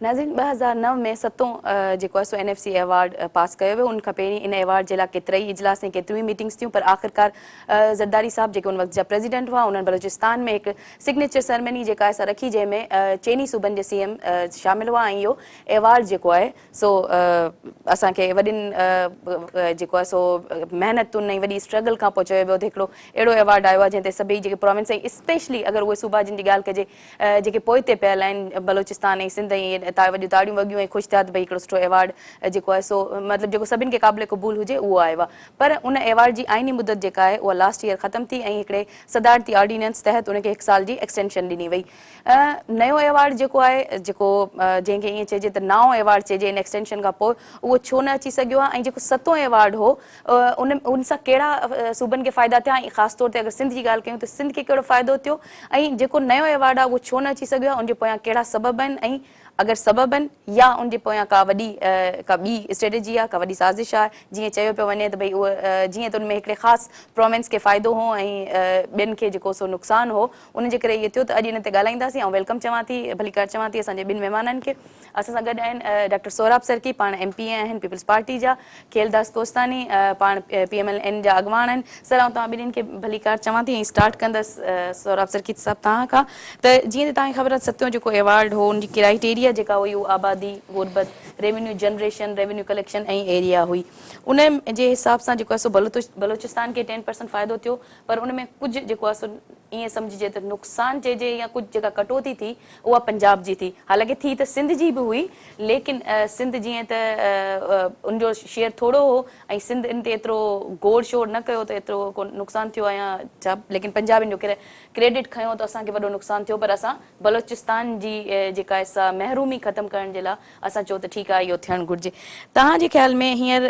नाज़रीन 2009 में सतों जेको सो NFC अवार्ड पास कयो वियो। उन खां पहिरीं इन अवार्ड जे लाइ केतिरई इजलास ऐं केतिरियूं मीटिंग्स थियूं, पर आख़िरकार ज़रदारी साहब जेके उन वक़्त जा प्रेसिडेंट हुआ, उन्हनि बलोचिस्तान में हिकु सिग्नेचर सेरेमनी जेका आहे रखी, जंहिंमें चइनी सूबनि जे CM शामिल हुआ। ऐं इहो अवार्ड जेको आहे सो असांखे वॾियुनि जेको आहे सो महिनतुनि ऐं वॾी स्ट्रगल खां पोइ चयो वियो त हिकिड़ो अहिड़ो अवार्ड आयो आहे जंहिं ते सभई जेके प्रोविंस ऐं स्पेशली अगरि उहे सूबा जिन जी ॻाल्हि कजे जेके पोइ ते पियल आहिनि, बलोचिस्तान ऐं सिंध ऐं वॾियूं ताड़ियूं वॻियूं ऐं ख़ुशि थिया त भई हिकिड़ो सुठो अवार्ड जेको आहे सो मतिलबु जेको सभिनि खे क़ाबिल क़बूल हुजे उहो आयो आहे। पर उन अवार्ड जी आइनी मुदत जेका आहे उहा लास्ट ईयर ख़तमु थी ऐं हिकिड़े सदारती ऑर्डिनेंस तहत उनखे 1 साल जी एक्सटेंशन ॾिनी वई। नयो अवार्ड जेको आहे जेको जंहिंखे ईअं चइजे त नओं अवार्ड चइजे इन एक्सटेंशन खां पोइ, उहो छो न अची सघियो आहे ऐं जेको सतों अवार्ड हो उन सां कहिड़ा सूबनि खे फ़ाइदा थिया ऐं ख़ासि तौर ते अगरि सिंध जी ॻाल्हि कयूं त सिंध खे कहिड़ो फ़ाइदो थियो ऐं जेको नयो अवार्ड आहे उहो छो न अची सघियो आहे, उनजे पोयां कहिड़ा सबब आहिनि ऐं अगरि सबब आहिनि या उनजे पोयां का वॾी का ॿी स्ट्रेटेजी आहे, का वॾी साज़िश आहे। जीअं चयो पियो वञे त भई उहा जीअं त उनमें हिकिड़े ख़ासि प्रोविंस खे फ़ाइदो हो ऐं ॿियनि खे जेको सो नुक़सानु हो, उनजे करे इहो थियो। त अॼु इन ते ॻाल्हाईंदासीं ऐं वेलकम चवां थी, भलीकार चवां थी असांजे ॿिनि महिमाननि खे। असां सां गॾु आहिनि डॉक्टर सोहराब सरकी, पाण MP आहिनि पीपल्स पार्टी जा, खेलदास कोस्तानी पाण PMLN जा अॻवान आहिनि। सर आउं तव्हां ॿिन्हिनि खे भलीकार चवां थी ऐं स्टार्ट कंदसि सोहराब सरकी साहब तव्हां खां। त जीअं त तव्हांखे ख़बर आहे सतों जेको अवार्ड हो उनजी क्राइटेरिया जेका हुई उहा आबादी, गुरबत, रेवेन्यू जनरेशन, रेवेन्यू कलेक्शन ऐं एरिया हुई। उन जे हिसाब सां जेको आहे सो बलोचिस्तान खे 10% फ़ाइदो थियो, पर उन में कुझु जेको आहे सो ईअं सम्झिजे त नुक़सानु चइजे या कुझु जेका कटौती थी उहा पंजाब जी थी। हालांकि थी त सिंध जी बि हुई, लेकिन सिंध जीअं त उनजो शेयर थोरो हो ऐं सिंध इन ते एतिरो गोड़ शोड़ न कयो त एतिरो को नुक़सानु थियो आहे या छा, लेकिन पंजाबियुनि जो क्रेडिट खयों त असांखे वॾो नुक़सानु थियो। पर असां बलोचिस्तान जी जेका आहे सा महरूमी ख़तमु करण जे लाइ असां चयो त ठीकु आहे इहो थियणु घुरिजे। तव्हांजे ख़्याल में हींअर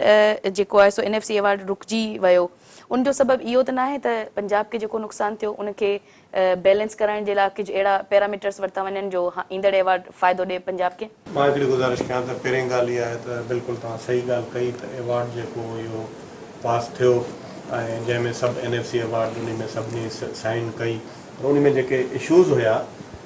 जेको आहे सो NFC अवार्ड रुकिजी वियो, उनजो सबबु इहो त न आहे त पंजाब खे जेको नुक़सानु थियो उनखे बैलेंस करण जे लाइ कुझु अहिड़ा पैरामीटर्स वरिता वञनि जो ईंदड़ अवार्ड फ़ाइदो ॾिए पंजाब खे? मां हिकिड़ी गुज़ारिश कयां त पहिरीं ॻाल्हि इहा आहे त बिल्कुलु तव्हां सही ॻाल्हि कई त अवार्ड जेको इहो पास थियो ऐं जंहिंमें सभु NFC अवार्ड उन में सभिनी साइन कई, पर उन में जेके इशूज़ हुया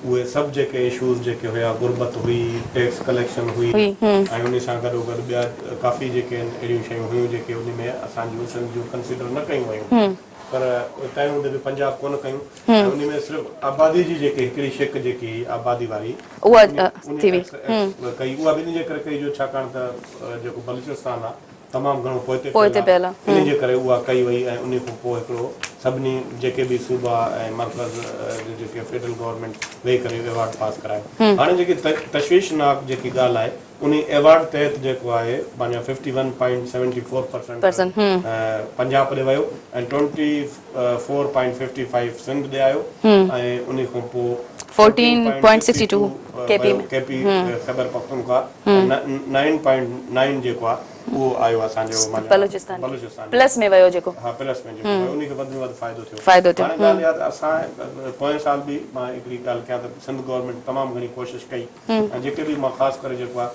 उहे सभु जेके इशूज़ जेके हुया, गुरबत हुई, टैक्स कलेक्शन हुई ऐं उन सां गॾोगॾु ॿिया काफ़ी जेके आहिनि अहिड़ियूं शयूं हुयूं जेके उन में असांजूं सिंध जूं कंसिडर न कयूं वयूं, पर तंहिं हूंदे बि पंजाब कोन कयूं। उन में सिर्फ़ु आबादी जी जेके हिकिड़ी शिक जेकी आबादी वारी उहा कई, उहा बि इन जे करे कई जो छाकाणि त जेको बलूचिस्तान आहे तमामु घणो पोइ ते पियल आहे, इन जे करे उहा कई वई ऐं उन खां पोइ हिकिड़ो सभिनी जेके बि सूबा ऐं मर्कज़ जेके फेडरल गवर्नमेंट वेही करे अवार्ड पास करायो। हाणे जेकी तशवीशनाक जेकी ॻाल्हि आहे उन अवार्ड तहत जेको आहे पंहिंजा 51.74% पंजाब ॾे वियो ऐं 24.55 सिंध ॾे आयो ऐं उन खां पोइ 14.62 KP ख़ैबर पख्तूनख्वा 9.9 जेको आहे उहो आयो असांजो बलोचिस्तान प्लस में वियो जेको, हा प्लस में जेको वियो उनखे वधि में वधि फ़ाइदो थियो। हाणे ॻाल्हि इहा त असां पोएं साल बि मां हिकिड़ी ॻाल्हि कयां त सिंध गवर्नमेंट तमामु घणी कोशिशि कई ऐं जेके बि मां ख़ासि करे जेको आहे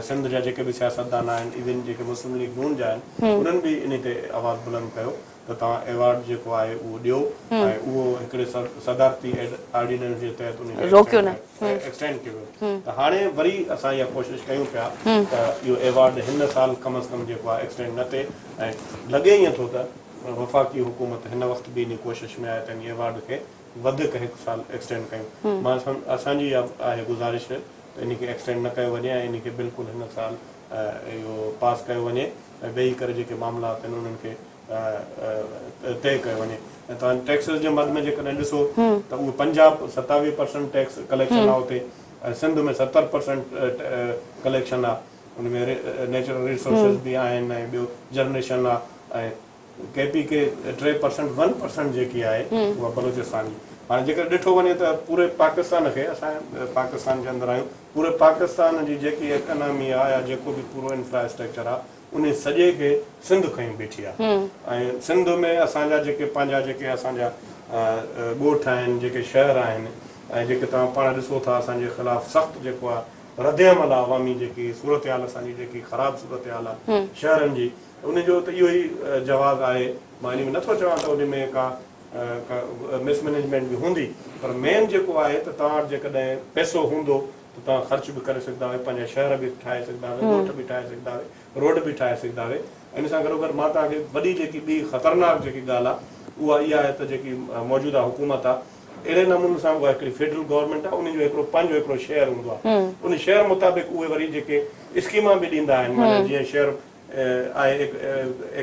सिंध जा जेके बि सियासतदान आहिनि, इवन जेके मुस्लिम लीग नून जा आहिनि, उन्हनि बि इन ते आवाज़ु बुलंद कयो त तव्हां अवार्ड जेको आहे उहो ॾियो ऐं उहो हिकिड़े सदारती ऑर्डिनेंस जे तहत उन रोकियो न एक्सटेंड कयो वियो। त हाणे वरी असां इहा कोशिशि कयूं पिया त इहो अवार्ड हिन साल कम अज़ कम जेको आहे एक्सटेंड न थिए ऐं लॻे ईअं थो त वफ़ाक़ी हुकूमत हिन वक़्तु बि इन कोशिशि में आहे त इन अवार्ड खे वधीक 1 साल एक्सटेंड कयूं। मां असांजी आहे गुज़ारिश त इनखे एक्सटेंड न कयो वञे ऐं इनखे बिल्कुलु हिन साल इहो पास कयो वञे ऐं वेही करे जेके मामलात आहिनि उन्हनि खे तय कयो वञे। ऐं तव्हां टैक्सिस जे मद में जेकॾहिं ॾिसो त उहो पंजाब 27% टैक्स कलेक्शन आहे उते ऐं सिंध में 70% कलेक्शन आहे, उन में नेचुरल रिसोर्सिस बि आहिनि ऐं ॿियो जनरेशन आहे ऐं KP खे 3% 1% जेकी आहे उहा बलूचिस्तान जी। हाणे जेकर ॾिठो वञे त पूरे पाकिस्तान खे, असां पाकिस्तान जे अंदरि आहियूं, पूरे पाकिस्तान जी जेकी इकनॉमी आहे या जेको बि पूरो इंफ्रास्ट्रक्चर आहे उन सॼे खे सिंध खई बीठी आहे ऐं सिंध में असांजा जेके पंहिंजा जेके असांजा ॻोठ आहिनि, जेके शहर आहिनि ऐं जेके तव्हां पाण ॾिसो था असांजे ख़िलाफ़ु सख़्तु जेको आहे रद्दमल आहे अवामी जेकी सूरत हाल असांजी जेकी ख़राबु सूरत हाल आहे शहरनि जी, उनजो त इहो ई जवाबु आहे। मां इन में नथो चवां त उन में का मिसमेनेजमेंट बि हूंदी, पर मेन जेको आहे त तव्हां जेकॾहिं पैसो हूंदो त त तव्हां ख़र्च बि करे सघंदा हुआ, पंहिंजा शहर बि ठाहे सघंदा हुआ, ॻोठ बि ठाहे सघंदा हुआ, रोड बि ठाहे सघंदा हुआ। इन सां गॾोगॾु मां तव्हांखे वॾी जेकी ॿी ख़तरनाक जेकी ॻाल्हि आहे उहा इहा आहे त जेकी मौजूदा हुकूमत आहे अहिड़े नमूने सां उहा हिकिड़ी फेडरल गवर्नमेंट आहे, उन जो हिकिड़ो पंहिंजो हिकिड़ो शेयर हूंदो आहे। उन शेयर मुताबिक़ उहे वरी जेके स्कीमा बि ॾींदा आहिनि, माना जीअं शेयर आहे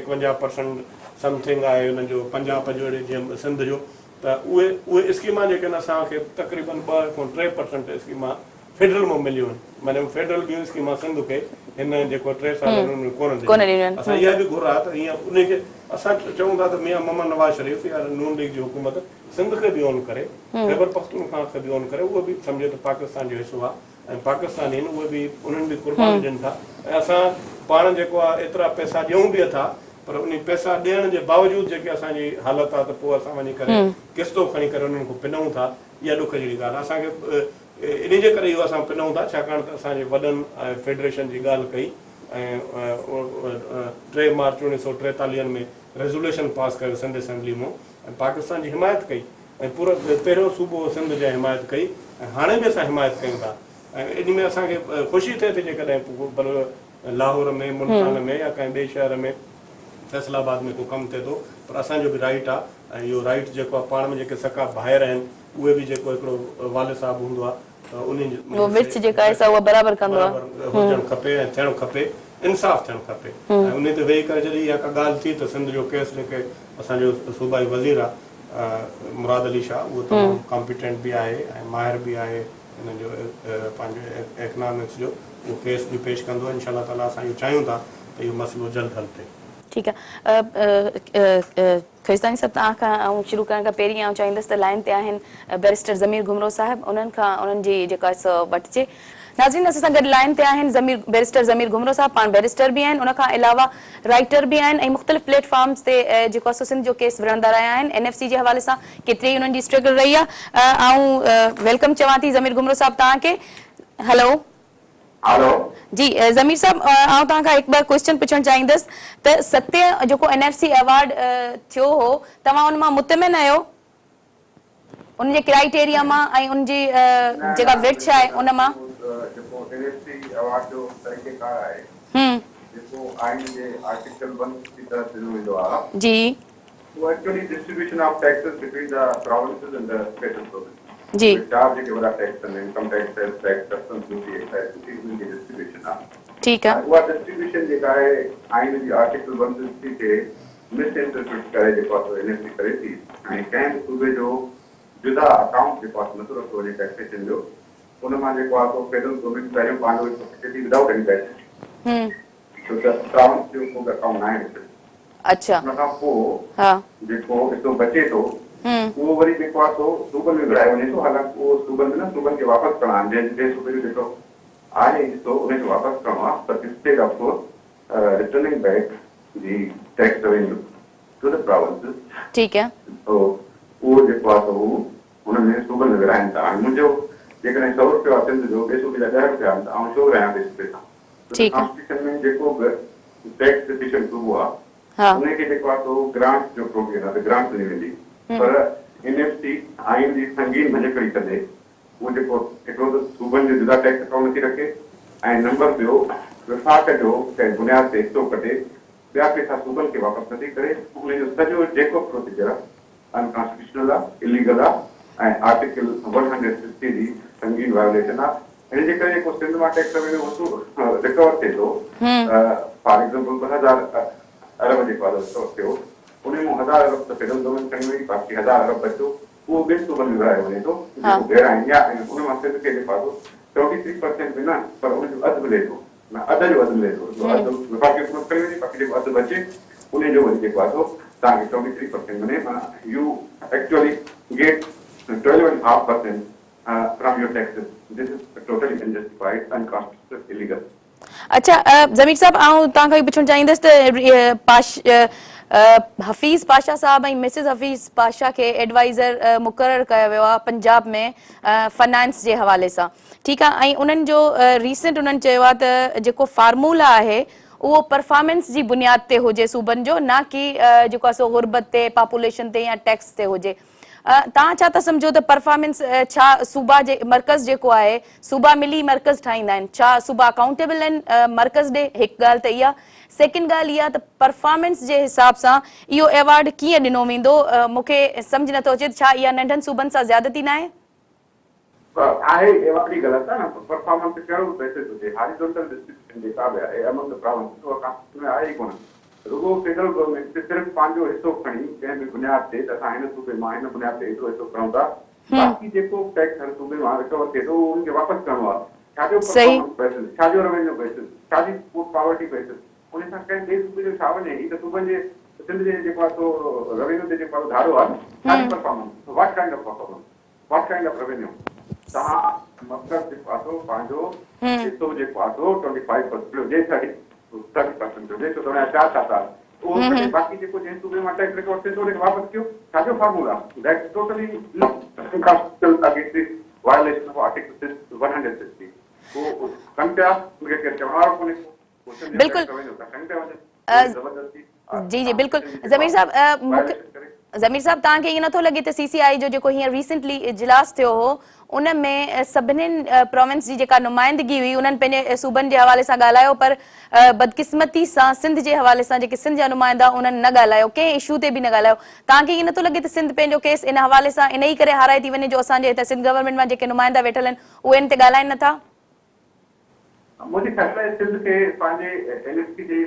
51% समथिंग आहे हुननि जो, 50 जीअं सिंध जो, त उहे स्कीमा जेके आहिनि असांखे तक़रीबन 2 खां 3% स्कीमा फेडरल मां मिलियूं आहिनि। माना फेडरल ॿियूं स्कीमा सिंध खे हिन जेको 3 साल कोन ॾिनियूं। असां इहा बि घुर आहे त हीअं उनखे असां चऊं था त मियां मोहम्मद नवाज़ शरीफ़ या नून लीग जी हुकूमत सिंध खे बि ऑन करे, ख़ैबर पख्तूनख्वा खे बि ऑन करे, उहो बि सम्झे त पाकिस्तान जो हिसो आहे ऐं पाकिस्तानी आहिनि, उहे बि उन्हनि बि क़ुर्बानी ॾियनि था। ऐं असां पाण जेको आहे एतिरा पैसा ॾियूं बि था, पर उन पैसा ॾियण जे बावजूदि जेके असांजी हालत आहे त पोइ असां वञी करे किस्तो खणी करे उन्हनि खां पिनऊं था। इहा ॾुख जहिड़ी ॻाल्हि आहे। असांखे इन जे करे इहो असां पिनऊं था छाकाणि त असांजे वॾनि फेडरेशन जी ॻाल्हि कई ऐं 3 मार्च 1943 में रेज़ोल्यूशन पास कयो सिंध असेंबली मां ऐं पाकिस्तान जी हिमायत कई ऐं पूरो पहिरियों सूबो सिंध जी हिमायत कई ऐं हाणे बि असां हिमायत कयूं था। ऐं इन में असांखे ख़ुशी थिए थी जेकॾहिं भले लाहौर में, मुल्तान में या कंहिं ॿिए शहर में, फैसलाबाद में को कमु थिए थो, पर असांजो बि राइट आहे। ऐं इहो राइट जेको आहे पाण में जेके सका भाइर आहिनि उहे बि जेको हिकिड़ो वाले साहब हूंदो आहे त हुजणु खपे ऐं थियणु खपे, इंसाफ़ थियणु खपे। ऐं उन ते वेही करे जॾहिं इहा का ॻाल्हि थी त सिंध जो केस जेके असांजो सूबाई वज़ीर आहे मुराद अली शाह, उहो तमामु कॉम्पिटेंट बि आहे ऐं माहिर बि आहे हिन जो पंहिंजो इकनॉमिक्स जो, उहो केस बि पेश कंदो। इंशाअल्लाह ताला असां इहो चाहियूं था त इहो मसइलो जल्द हल थिए। ठीकु आहे। खैस्तानी साहब, तव्हां खां शुरू करण खां पहिरीं आउं चाहींदसि त लाइन ते आहिनि बैरिस्टर ज़मीर घुमरो साहिब, उन्हनि खां उन्हनि जी जेका वठिजे। नाज़रीन, असां सां गॾु लाइन ते आहिनि बैरिस्टर ज़मीर घुमरो साहब, पाण बैरिस्टर बि आहिनि, उन खां अलावा राइटर बि आहिनि ऐं मुख़्तलिफ़ प्लेटफॉर्म्स ते जेको आहे सिंध जो केस विढ़ंदा रहिया आहिनि। NFC जे हवाले सां केतिरी उन्हनि जी स्ट्रगल रही आहे। ऐं वेलकम चवां थी ज़मीर घुमरो साहब तव्हांखे। हेलो जी ज़मीर साहब, आउं तव्हां खां हिकु बार क्वेश्चन पुछणु चाहींदसि त सत्य जेको NFC अवार्ड थियो हो, तव्हां उन मां मुतमिन आहियो उन जे क्राइटेरिया मां ऐं उन जी जेका विर्छ आहे उन मां? जेको NFC अवार्ड जो तरीक़ेकार आहे, जेको आइन जे आर्टिकल 1 की तरफ ॾिनो वेंदो आहे जी, वो actually distribution of taxes between the provinces and the federal government जी, चार जेके वॾा टैक्स आहिनि, income tax, sales tax, customs duty, excise duty, उनजी डिस्ट्रीब्यूशन आहे। ठीकु आहे। उहा डिस्ट्रीब्यूशन जेका आहे आइन जी आर्टिकल 160 खे मिस इंटरप्रेट करे जेको आहे NFC करे थी ऐं कंहिं सूबे जो जुदा अकाउंट जेको आहे नथो रखो वञे टैक्सेशन जो, उन मां जेको आहे फेडरल गवर्नमेंट पहिरियों पंहिंजो फैसिलिटी विदाउट एनी टैक्स, छो त प्राउंस जो को अकाउंट न आहे। अच्छा, उन खां पोइ जेको हिसो बचे थो उहो वरी जेको आहे सो सूबनि में विराए वञे थो। हालांकि उहो सूबनि में न, सूबनि खे वापसि करणो आहे, जंहिं सूबे जो जेको आहे हिसो उनखे वापसि करणो आहे, but instead of returning back the tax revenue to the provinces. ठीकु है। तो उहो जेको आहे सो हुन में सूबनि में विराइनि था। हाणे मुंहिंजो जेकॾहिं 100 रुपया सिंध जो, ॿिए सूबे जा 10 रुपया आहिनि, त आउं छो रहियां ॿिए सूबे सां? कॉन्स्टिट्यूशन में जेको टैक्स डिसीजन सूबो आहे उनखे जेको आहे सो ग्रांट जो प्रोविजन आहे, ग्रांट ॾिनी वेंदी। पर NFC आइन जी संगीन भञकड़ी कंदे उहो जेको हिकिड़ो त सूबनि जो जुदा टैक्स अकाउंट नथी रखे ऐं नंबर ॿियो विफ़ाक़ जो कंहिं बुनियाद ते हिसो कटे ॿिया पैसा सूबनि खे वापसि नथी करे। उनजो सॼो जेको प्रोसीजर आहे अनकॉन्स्टिट्यूशनल आहे, इलीगल आहे ऐं आर्टिकल 160 जी संगीन वायोलेशन आहे। हिन जे करे जेको सिंध मां टैक्स रेवेन्यू रिकवर थिए थो, फॉर एग्जाम्पल 2000 अरब जेको आहे रिकवर थियो, उन में 1000 अरब त फेडरल गवर्नमेंट खणी वई, बाक़ी 1000 अरब बचो उहो ॿिए सूबनि में विराए वञे थो, जेको गैर आइनी आहे। ऐं उन मां सिंध खे जेको आहे 23% में न, पर उनजो अधु मिले थो, अधु जो अधु मिले थो। अधु विफाक़ी हुकूमत खणी वञे, बाक़ी जेको अधु बचे उनजो वरी जेको आहे तव्हांखे 23% मिले। माना U actually get 12.5% from your taxes. This is totally unjustified, unconstitutional, illegal. अच्छा ज़मीर साहब, आउं तव्हां खां पुछणु चाहींदसि त हफ़ीज़ पाशा साहब ऐं मिसिस हफ़ीज़ पाशा खे एडवाइज़र मुक़ररु कयो वियो आहे पंजाब में फाइनेंस जे हवाले सां। ठीकु आहे। ऐं उन्हनि जो रीसेंट उन्हनि चयो आहे त जेको फार्मूला आहे उहो परफॉर्मेंस जी बुनियाद ते हुजे सूबनि जो, न कि जेको आहे सो गुरबत ते, पॉपुलेशन ते या टैक्स ते हुजे। तव्हां छा था सम्झो त परफॉर्मेंस छा सूबा जे मर्कज़ जेको आहे सूबा मिली मर्कज़ ठाहींदा आहिनि, छा सूबा अकाउंटेबल आहिनि मर्कज़ ॾे? हिकु ॻाल्हि त इहा। सेकेंड ॻाल्हि इहा त परफॉर्मेंस जे हिसाब सां इहो अवॉर्ड कीअं ॾिनो वेंदो? मूंखे सम्झ नथो अचे छा इहा नंढनि सूबनि सां ज़्यादती न आहे? आहे ये वाकई गलत है ना। परफॉर्मेंस कहिड़ो बेसिस हुजे, हॉरिजॉन्टल डिस्ट्रीब्यूशन जेका बि आहे अमंग द प्रोविंस उहा कॉन्स्टिट्यूशन में आहे ई कोन। रुगो फेडरल गवर्नमेंट सिर्फ़ु पंहिंजो हिसो खणी कंहिं बि बुनियाद ते त असां हिन सूबे मां हिन बुनियाद ते एतिरो हिसो खणूं था, बाक़ी जेको टैक्स हर सूबे मां रिकवर थिए थो उनखे वापसि करिणो आहे। छाजो परफॉर्मेंस बेसिस, छाजो रेवेन्यू बेसिस, छाजी पॉवर्टी बेसिस, उन सां कंहिं ॿिए सूबे जो छा वञे? ही त सूबनि जे सिंध जे जेको आहे सो रेवेन्यू ते जेको धारो आहे, छाजी performance, what kind of performance, what kind of revenue. तव्हां मक़सद जेको आहे सो पंहिंजो हिसो जेको आहे सो 25% जे 30% जो जेको तव्हां 4 था उहो बाक़ी जेको जंहिं सूबे मां टैक्स रिकवर थिए थो उनखे वापसि कयो। छाजो formula? That's totally unconstitutional against the violation of article 160। वो कनि पिया उनखे केरु चवण वारो कोन्हे। जी जी बिल्कुलु। ज़मीर साहब तव्हांखे ईअं नथो लॻे त CCI जो जेको हींअर रिसेंटली इजलास थियो हो उन में सभिनीनि प्रोविंस जी जेका नुमाइंदगी हुई उन्हनि पंहिंजे सूबनि जे हवाले सां ॻाल्हायो, पर बदकिस्मती सां सिंध जे हवाले सां जेके सिंध जा नुमाइंदा उन्हनि न ॻाल्हायो, कंहिं इशू ते बि न ॻाल्हायो। तव्हांखे ईअं नथो लॻे त सिंध पंहिंजो केस इन हवाले सां इन ई करे हाराए थी वञे जो असांजे हिते सिंध गवर्नमेंट मां जेके नुमाइंदा वेठल आहिनि उहे इन ते ॻाल्हाइनि नथा? मुझे ख्याल है सिंध के पांजे एनएसपी जे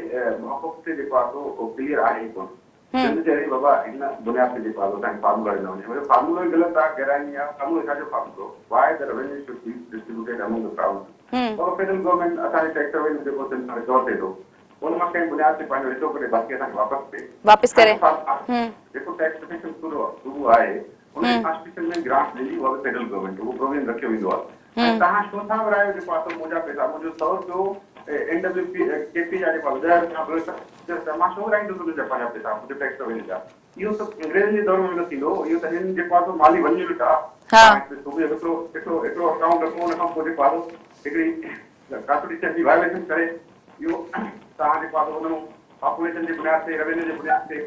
मौक़िफ़ ते जेको आहे सो क्लियर आहे ई कोन। सिंध जे बाबा इन बुनियाद ते जेको आहे असांखे फार्मूला ॾिनो वञे, मुंहिंजो फार्मूलो ई ग़लति आहे, गहराई आहे। फार्मूलो छाजो फार्मूलो? Why the revenue should be distributed among the province. और फेडरल गवर्नमेंट असांजे टैक्स रेवेन्यू जेको सिंध में रिकवर थिए थो उन मां कंहिं बुनियाद ते पंहिंजो हिसो करे बाक़ी असांखे वापसि करे जेको टैक्स कलेक्शन शुरू आहे उन कॉन्स्टिट्यूशन में ग्रांट ॾिनी उहा फेडरल गवर्नमेंट उहो प्रोविजन रखियो वेंदो आहे। तव्हां छो था विरायो जेको आहे मुंहिंजा पैसा मुंहिंजो 100 रुपयो NWPKP जा जेको 10,000 मां छो विराईंदुसि उनजा पंहिंजा पैसा मुंहिंजो टैक्स रेवेन्यू जा? इहो त अंग्रेज़नि जे दौर में न थींदो। इहो त हिन जेको आहे माली वञी आहे सूबे हिकिड़ो अकाउंट रखो उन खां पोइ जेको आहे हिकिड़ी कॉन्स्टिट्यूशन जी वायलेशन करे इहो तव्हां जेको आहे उन पॉपुलेशन जे बुनियाद ते रेवेन्यू जे बुनियाद ते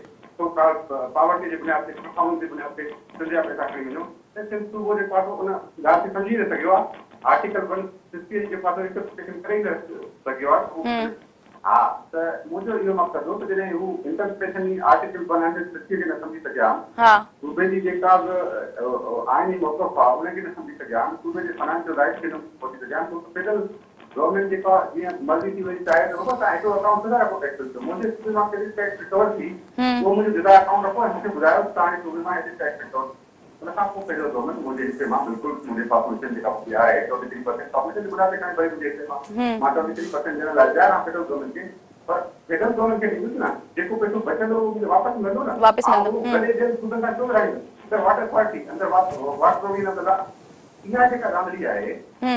पावर्टी जे बुनियाद ते परफॉर्मेंस जे बुनियाद ते सिंध जा पैसा खणी वञो त सिंध सूबो जेको आहे उन ॻाल्हि खे सम्झी न सघियो आहे। आर्टिकल 160 जे पासे इंटरप्रिटेशन करे ई न सघियो आहे। हा त मुंहिंजो इहो मक़सदु हो त जॾहिं हू इंटरप्रिटेशन जी आर्टिकल 160 खे न सम्झी सघिया, सूबे जी जेका बि आइनी मौक़िफ़ आहे उनखे न सम्झी सघिया, सूबे जे फाइनेंशियल राइट्स खे न पहुची सघिया, फेडरल गवर्नमेंट जेका जीअं मर्ज़ी थी वई चाहे त बाबा तव्हां हिकिड़ो अकाउंट न रखो टैक्स जो, मुंहिंजे सूबे मां केतिरी टैक्स रिकवर थी उहो मुंहिंजो जुदा अकाउंट रखो ऐं मूंखे ॿुधायो तव्हांजे सूबे मां हेतिरी टैक्स रिकवर। उन खां पोइ फेडरल गवर्नमेंट मुंहिंजे हिस्से मां बिल्कुलु मुंहिंजे पॉपुलेशन जेका आहे 23% पॉपुलेशन जे बुनियाद ते खणी भई मुंहिंजे हिस्से मां 23% ॾियण लाइ तयारु आहियां फेडरल गवर्नमेंट खे। पर फेडरल गवर्नमेंट खे ॾींदुसि न जेको पैसो बचंदो उहो वापसि मिलंदो न, गॾे सूबनि खां छो विराईंदुसि? अंदरि वाटर क्वालिटी अंदरि वाटर प्रोविजन अंदरि इहा जेका रांदड़ी आहे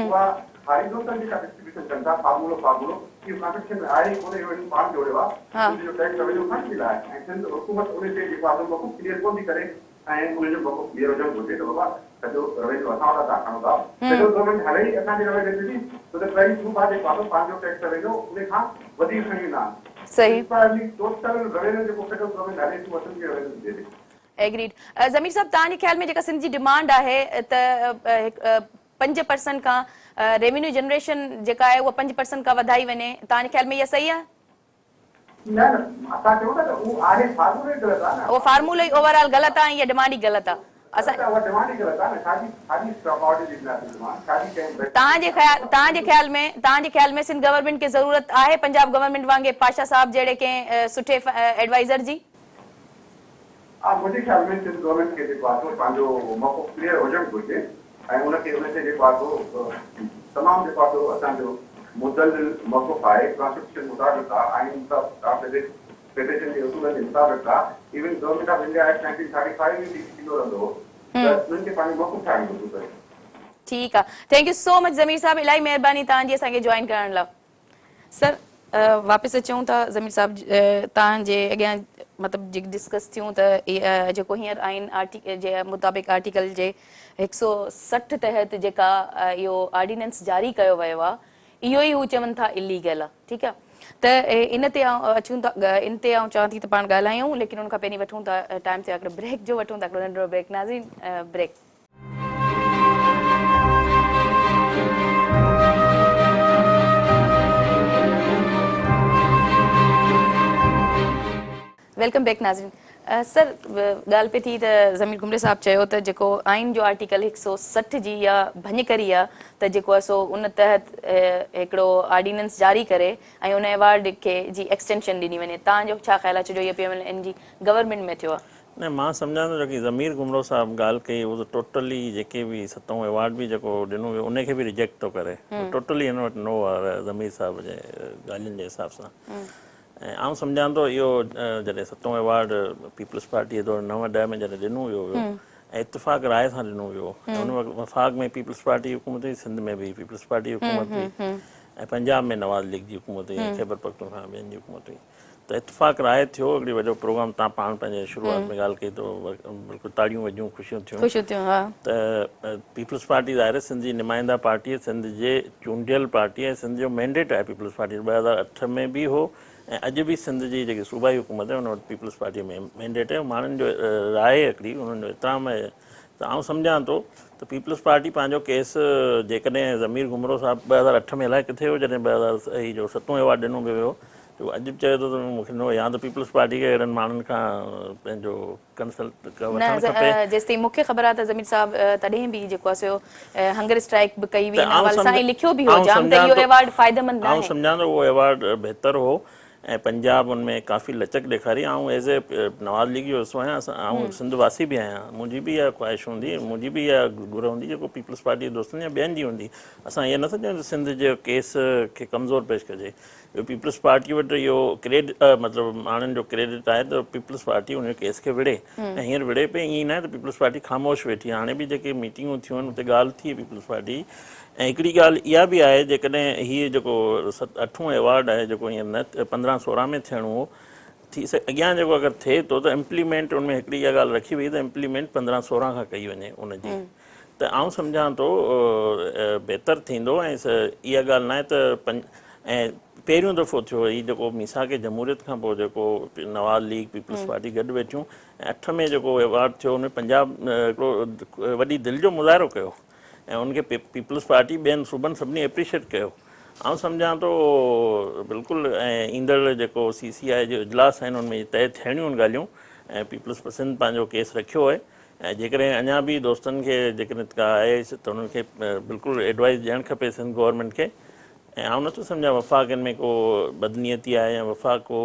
उहा हॉरिजॉन्टल जेका डिस्ट्रीब्यूशन कनि था फार्मूलो इहो कॉन्स्टिट्यूशन में आहे ई कोन्हे। इहो पाण जोड़ियो आहे उनजो टैक्स रेवेन्यू घटि मिला आहे ऐं सिंध हुकूमत उन ते जेको आहे मौक़िफ़ क्लियर कोन थी करे ऐं उनजो मौक़िफ़ क्लियर हुजणु घुरिजे त बाबा सॼो रेवेन्यू असां वटि था खणूं था। फेडरल गवर्नमेंट हले ई असांजे रेवेन्यू ॾिनी छो त पहिरीं सूबा जेको आहे पंहिंजो टैक्स रेवेन्यू उन खां वधीक खणी वेंदा आहिनि। सही टोटल रेवेन्यू जेको फेडरल गवर्नमेंट हले थी वठनि खे रेवेन्यू ॾिए थी। एग्रीड। ज़मीर साहब तव्हांजे ख्याल में जेका सिंध जी डिमांड आहे त 5% खां रेवेन्यू जनरेशन जेका आहे उहा 5% खां वधाई वञे, तव्हांजे ख्याल में इहा सही आहे? न असां चऊं था त उहो आहे फार्मूलो ई ग़लति आहे न। उहो फार्मूलो ई ओवरऑल ग़लति आहे, इहा डिमांड ई ग़लति आहे। तव्हांजे ख्याल में सिंध गवर्नमेंट खे ज़रूरत आहे पंजाब गवर्नमेंट वांगुरु पाशा साहब जहिड़े कंहिं सुठे एडवाइज़र जी? मुंहिंजे ख्याल में सिंध गवर्नमेंट खे जेको आहे पंहिंजो मौक़िफ़ क्लियर हुजणु घुरिजे ऐं उनखे जेको आहे तमामु जेको आहे असांजो मुदल्लिल मौक़िफ़ आहे कॉन्स्टिट्यूशन मुताबिक़ आहे आइन फेडरेशन जे उसूलनि जे मुताबिक़ आहे। Even government of India act 1935 में भी थींदो रहंदो त उन्हनि खे पंहिंजो मौक़िफ़ ठाहिणो घुरिजे। ठीकु आहे, थैंक यू सो मच ज़मीर साहब, इलाही महिरबानी तव्हांजी असांखे जॉइन करण लाइ। सर वापसि अचूं था ज़मीर साहब तव्हांजे अॻियां मतिलबु जेके डिस्कस थियूं त जेको हींअर आइन जे मुताबिक़ आर्टिकल जे 160 तहत जेका इहो ऑर्डिनेंस जारी कयो वियो आहे इहो ई हू चवनि था इलीगल आहे। ठीकु आहे, त इन ते अचूं था इन ते चवां थी त पाण ॻाल्हायूं, लेकिन उन खां पहिरीं वठूं था टाइम ते हिकिड़ो ब्रेक जो वठूं था, हिकिड़ो नंढिड़ो ब्रेक। नाज़रीन, ब्रेक। वेलकम बैक नाज़रीन। सर, ॻाल्हि पे थी त ज़मीर घुमरे साहब चयो त जेको आइन जो आर्टिकल 160 जी या भञ करी आहे त जेको आहे सो उन तहत हिकिड़ो ऑर्डिनेंस जारी करे ऐं उन अवार्ड खे जी एक्सटेंशन ॾिनी वञे। तव्हांजो छा ख़्यालु आहे, छो जो इहो PMLN जी गवर्नमेंट में थियो आहे? न, मां सम्झां थो जेकी ज़मीर घुमरो साहब ॻाल्हि कई उहो त टोटली जेके बि 7हों अवार्ड बि जेको ॾिनो वियो उनखे बि रिजेक्ट थो करे, टोटली हिन वटि नो आहे ज़मीर साहब जे ॻाल्हियुनि जे हिसाब सां। ऐं आउं सम्झां थो इहो जॾहिं 7हों अवार्ड पीपल्स पार्टीअ जो 9-10 में जॾहिं ॾिनो वियो हुयो ऐं इतफ़ाक़ राय सां ॾिनो वियो ऐं उन वफ़ाक़ में पीपल्स पार्टी जी हुकूमत हुई, सिंध में बि पीपल्स पार्टी जी हुकूमत हुई ऐं पंजाब में नवाज़ लीग जी हुकूमत हुई ऐं ख़ैबर पख्तूनख्वा ॿियनि जी हुकूमत हुई। त इतफ़ाक़ राय थियो, हिकिड़ी वॾो प्रोग्राम तव्हां पाण पंहिंजे शुरूआत में ॻाल्हि कई तो बिल्कुलु ताड़ियूं वॼियूं, ख़ुशियूं थियूं त पीपल्स पार्टी ज़ाहिर सिंध जी नुमाइंदा पार्टी आहे, सिंध जे चूंडियल पार्टी आहे, सिंध जो मैंडेट आहे पीपल्स पार्टी 2008 में बि हो ऐं अॼु बि सिंध जी जेकी सूबाई हुकूमत आहे उन वटि पीपल्स पार्टीअ में मैंडेट आहे। माण्हुनि जो राय हिकिड़ी उन्हनि जो एतिराम आहे। त आउं सम्झां थो त पीपल्स पार्टी पंहिंजो केस जेकॾहिं ज़मीर घुमरो साहब 2008 में अलाए किथे हो जॾहिं 2000 जो 7हों अवार्ड ॾिनो वियो हो, अॼु बि चए थो त मूंखे न या त पीपल्स पार्टी खे अहिड़नि माण्हुनि खां पंहिंजो कंसल्ट वठणु खपे। जेसिताईं मूंखे ख़बर आहे त ज़मीर साहब तॾहिं बि जेको आहे सो हंगर स्ट्राइक बि कई हुई, हिन हवाले सां ऐं लिखियो बि हो जाम त इहो अवार्ड फ़ाइदेमंद आउं आहे। सम्झां थो उहो अवार्ड बहितर हो ऐं पंजाब उनमें काफ़ी लचक ॾेखारी। ऐं एज़ ए नवाज़ लीग जो हिसो आहियां, ऐं सिंध वासी बि आहियां, मुंहिंजी बि इहा ख़्वाहिश हूंदी, मुंहिंजी बि इहा घुर हूंदी जेको पीपल्स पार्टी जे दोस्तनि या ॿियनि जी हूंदी। असां इहे नथा चयूं त सिंध जे केस खे कमज़ोर पेश कजे। पीपल्स पार्टी वटि इहो क्रेडिट मतिलबु माण्हुनि जो क्रेडिट आहे त पीपल्स पार्टी उन केस खे विड़े ऐं हींअर विड़े पई। ईअं न आहे त पीपल्स पार्टी ख़ामोश वेठी आहे, हाणे बि जेके मीटिंगूं थियूं आहिनि उते ॻाल्हि थी पीपल्स पार्टी। ऐं हिकिड़ी ॻाल्हि इहा बि आहे, जेकॾहिं हीअ जेको 8हों अवार्ड आहे जेको हींअर न 15-16 में थियणो हो, थी सघे अॻियां जेको अगरि थिए थो त इम्प्लीमेंट उनमें हिकिड़ी इहा ॻाल्हि रखी वई त इम्प्लीमेंट 15-16 खां कई वञे उनजी। त आउं सम्झां थो बहितर थींदो ऐं इहा ॻाल्हि न आहे त ऐं पहिरियों दफ़ो थियो हीउ जेको मीसाक जमहूरियत खां पोइ जेको नवाज़ लीग पीपल्स पार्टी गॾु वेठियूं ऐं 8 में जेको अवार्ड थियो उन पंजाब हिकिड़ो वॾी दिलि जो मुज़ाहिरो कयो ऐं उनखे पीपल्स पार्टी ॿियनि सूबनि सभिनी एप्रिशिएट कयो। आउं सम्झां थो बिल्कुलु ऐं ईंदड़ जेको CCI जो इजलास आहिनि उनमें तइ थियणियूं आहिनि ॻाल्हियूं ऐं पीपल्स पसंदि पंहिंजो केस रखियो आहे। ऐं जेकॾहिं अञा बि दोस्तनि खे जेकॾहिं का आहे त उन्हनि खे बिल्कुलु एडवाइस ॾियणु खपे सिंध गवर्नमेंट खे। ऐं आउं नथो सम्झां वफ़ाक़नि में को बदनीयती आहे या वफ़ाक़ को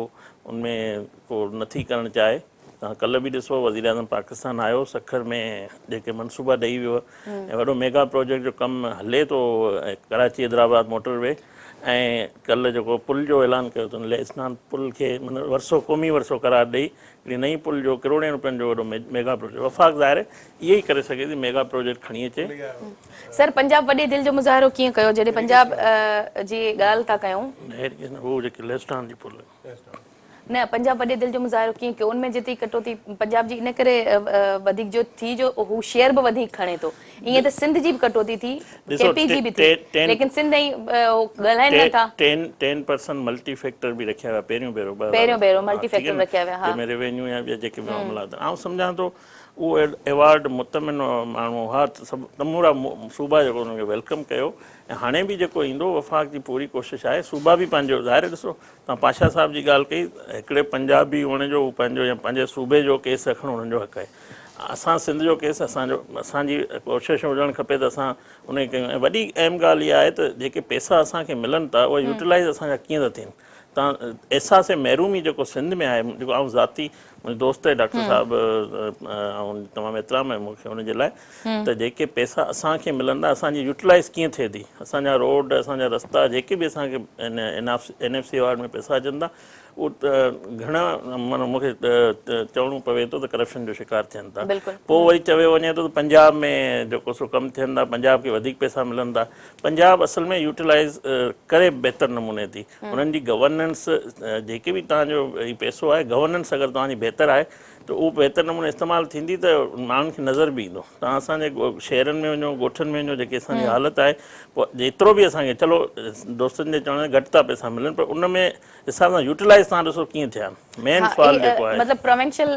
उनमें को नथी करणु चाहे। तव्हां कल्ह बि ॾिसो वज़ीर आज़म पाकिस्तान आयो, सखर में जेके मनसूबा ॾेई वियो ऐं वॾो मेगा प्रोजेक्ट जो कमु हले थो, कराची हैदराबाद मोटरवे ऐं कल्ह जेको पुल जो ऐलान कयो अथनि लेस्नान पुल खे माना वरिसो क़ौमी वरिसो करार ॾेई हिकिड़ी नई पुल जो करोड़नि रुपयनि जो वॾो मेगा प्रोजेक्ट वफ़ाक़ ज़ाहिर इहे ई करे सघे थी, मेगा प्रोजेक्ट खणी अचे। सर, पंजाब वॾे दिलि जो मुज़ाहिरो कीअं कयो जॾहिं पंजाब जी ॻाल्हि था कयूं? उहो जेके लेस्टान जी पुल न, पंजाब वॾे दिलि जो मुज़ाहिरो कीअं कयो? उनमें जेतिरी कटौती पंजाब जी इन करे वधीक जो थी जो हू शेयर बि वधीक खणे थो। ईअं त सिंध जी बि कटौती थी, KP जी बि थी, लेकिन सिंध ऐं ॻाल्हाइनि नथा। 10% मल्टी फैक्टर बि रखिया विया पहिरियों भेरो मल्टी फैक्टर रखिया विया। जंहिंमें रेवेन्यू या ॿिया जेके बि मामलात आउं सम्झां थो उहो अवार्ड मुतमिन माण्हू हा सभु तमूरा सूबा जेको हुनखे वेलकम कयो ऐं हाणे बि जेको ईंदो वफ़ाक़ जी पूरी कोशिशि आहे। सूबा बि पंहिंजो ज़ाहिर ॾिसो, तव्हां पाशा साहिब जी ॻाल्हि कई, हिकिड़े पंजाबी हुअण जो पंहिंजो या पंहिंजे सूबे जो केस रखणु हुननि जो हक़ु आहे। असां सिंध जो केस असांजी कोशिशि हुजणु खपे त असां उन खे कयूं। ऐं वॾी अहम ॻाल्हि इहा आहे त जेके पैसा असांखे मिलनि था उहे यूटिलाइज़ असांजा कीअं था थियनि। तव्हां अहसास महरूमी जेको सिंध में आहे, जेको आउं ज़ाती मुंहिंजो दोस्त आहे डॉक्टर साहिबु ऐं तमामु एतिराम आहे मूंखे हुनजे लाइ त जेके पैसा असांखे मिलंदा असांजी यूटिलाइज़ कीअं थिए थी, असांजा रोड असांजा रस्ता जेके बि असांखे NFC अवार्ड में पैसा अचनि था उहो घणा माना मूंखे चवणो पवे थो त करप्शन जो शिकार थियनि था। पोइ वरी चयो वञे थो त पंजाब में जेको सो कमु थियनि था, पंजाब खे वधीक पैसा मिलनि था। पंजाब असल में यूटिलाइज़ करे बहितर नमूने थी। हुननि जी गवर्नेंस जेके बि तव्हांजो पैसो आहे, गवर्नेंस अगरि तव्हांजी बहितर आहे त उहो बहितर नमूने इस्तेमालु थींदी त माण्हुनि खे नज़र बि ईंदो। तव्हां असांजे शहरनि में वञो, ॻोठनि में वञो, जेकी असांजी हालत आहे, पोइ जेतिरो बि असांखे चलो दोस्तनि जे चवण घटि था पैसा मिलनि, पर उन में हिसाब सां यूटिलाइज़ तव्हां ॾिसो कीअं थिया। मेन सुवाल जेको आहे मतलब प्रोविंशियल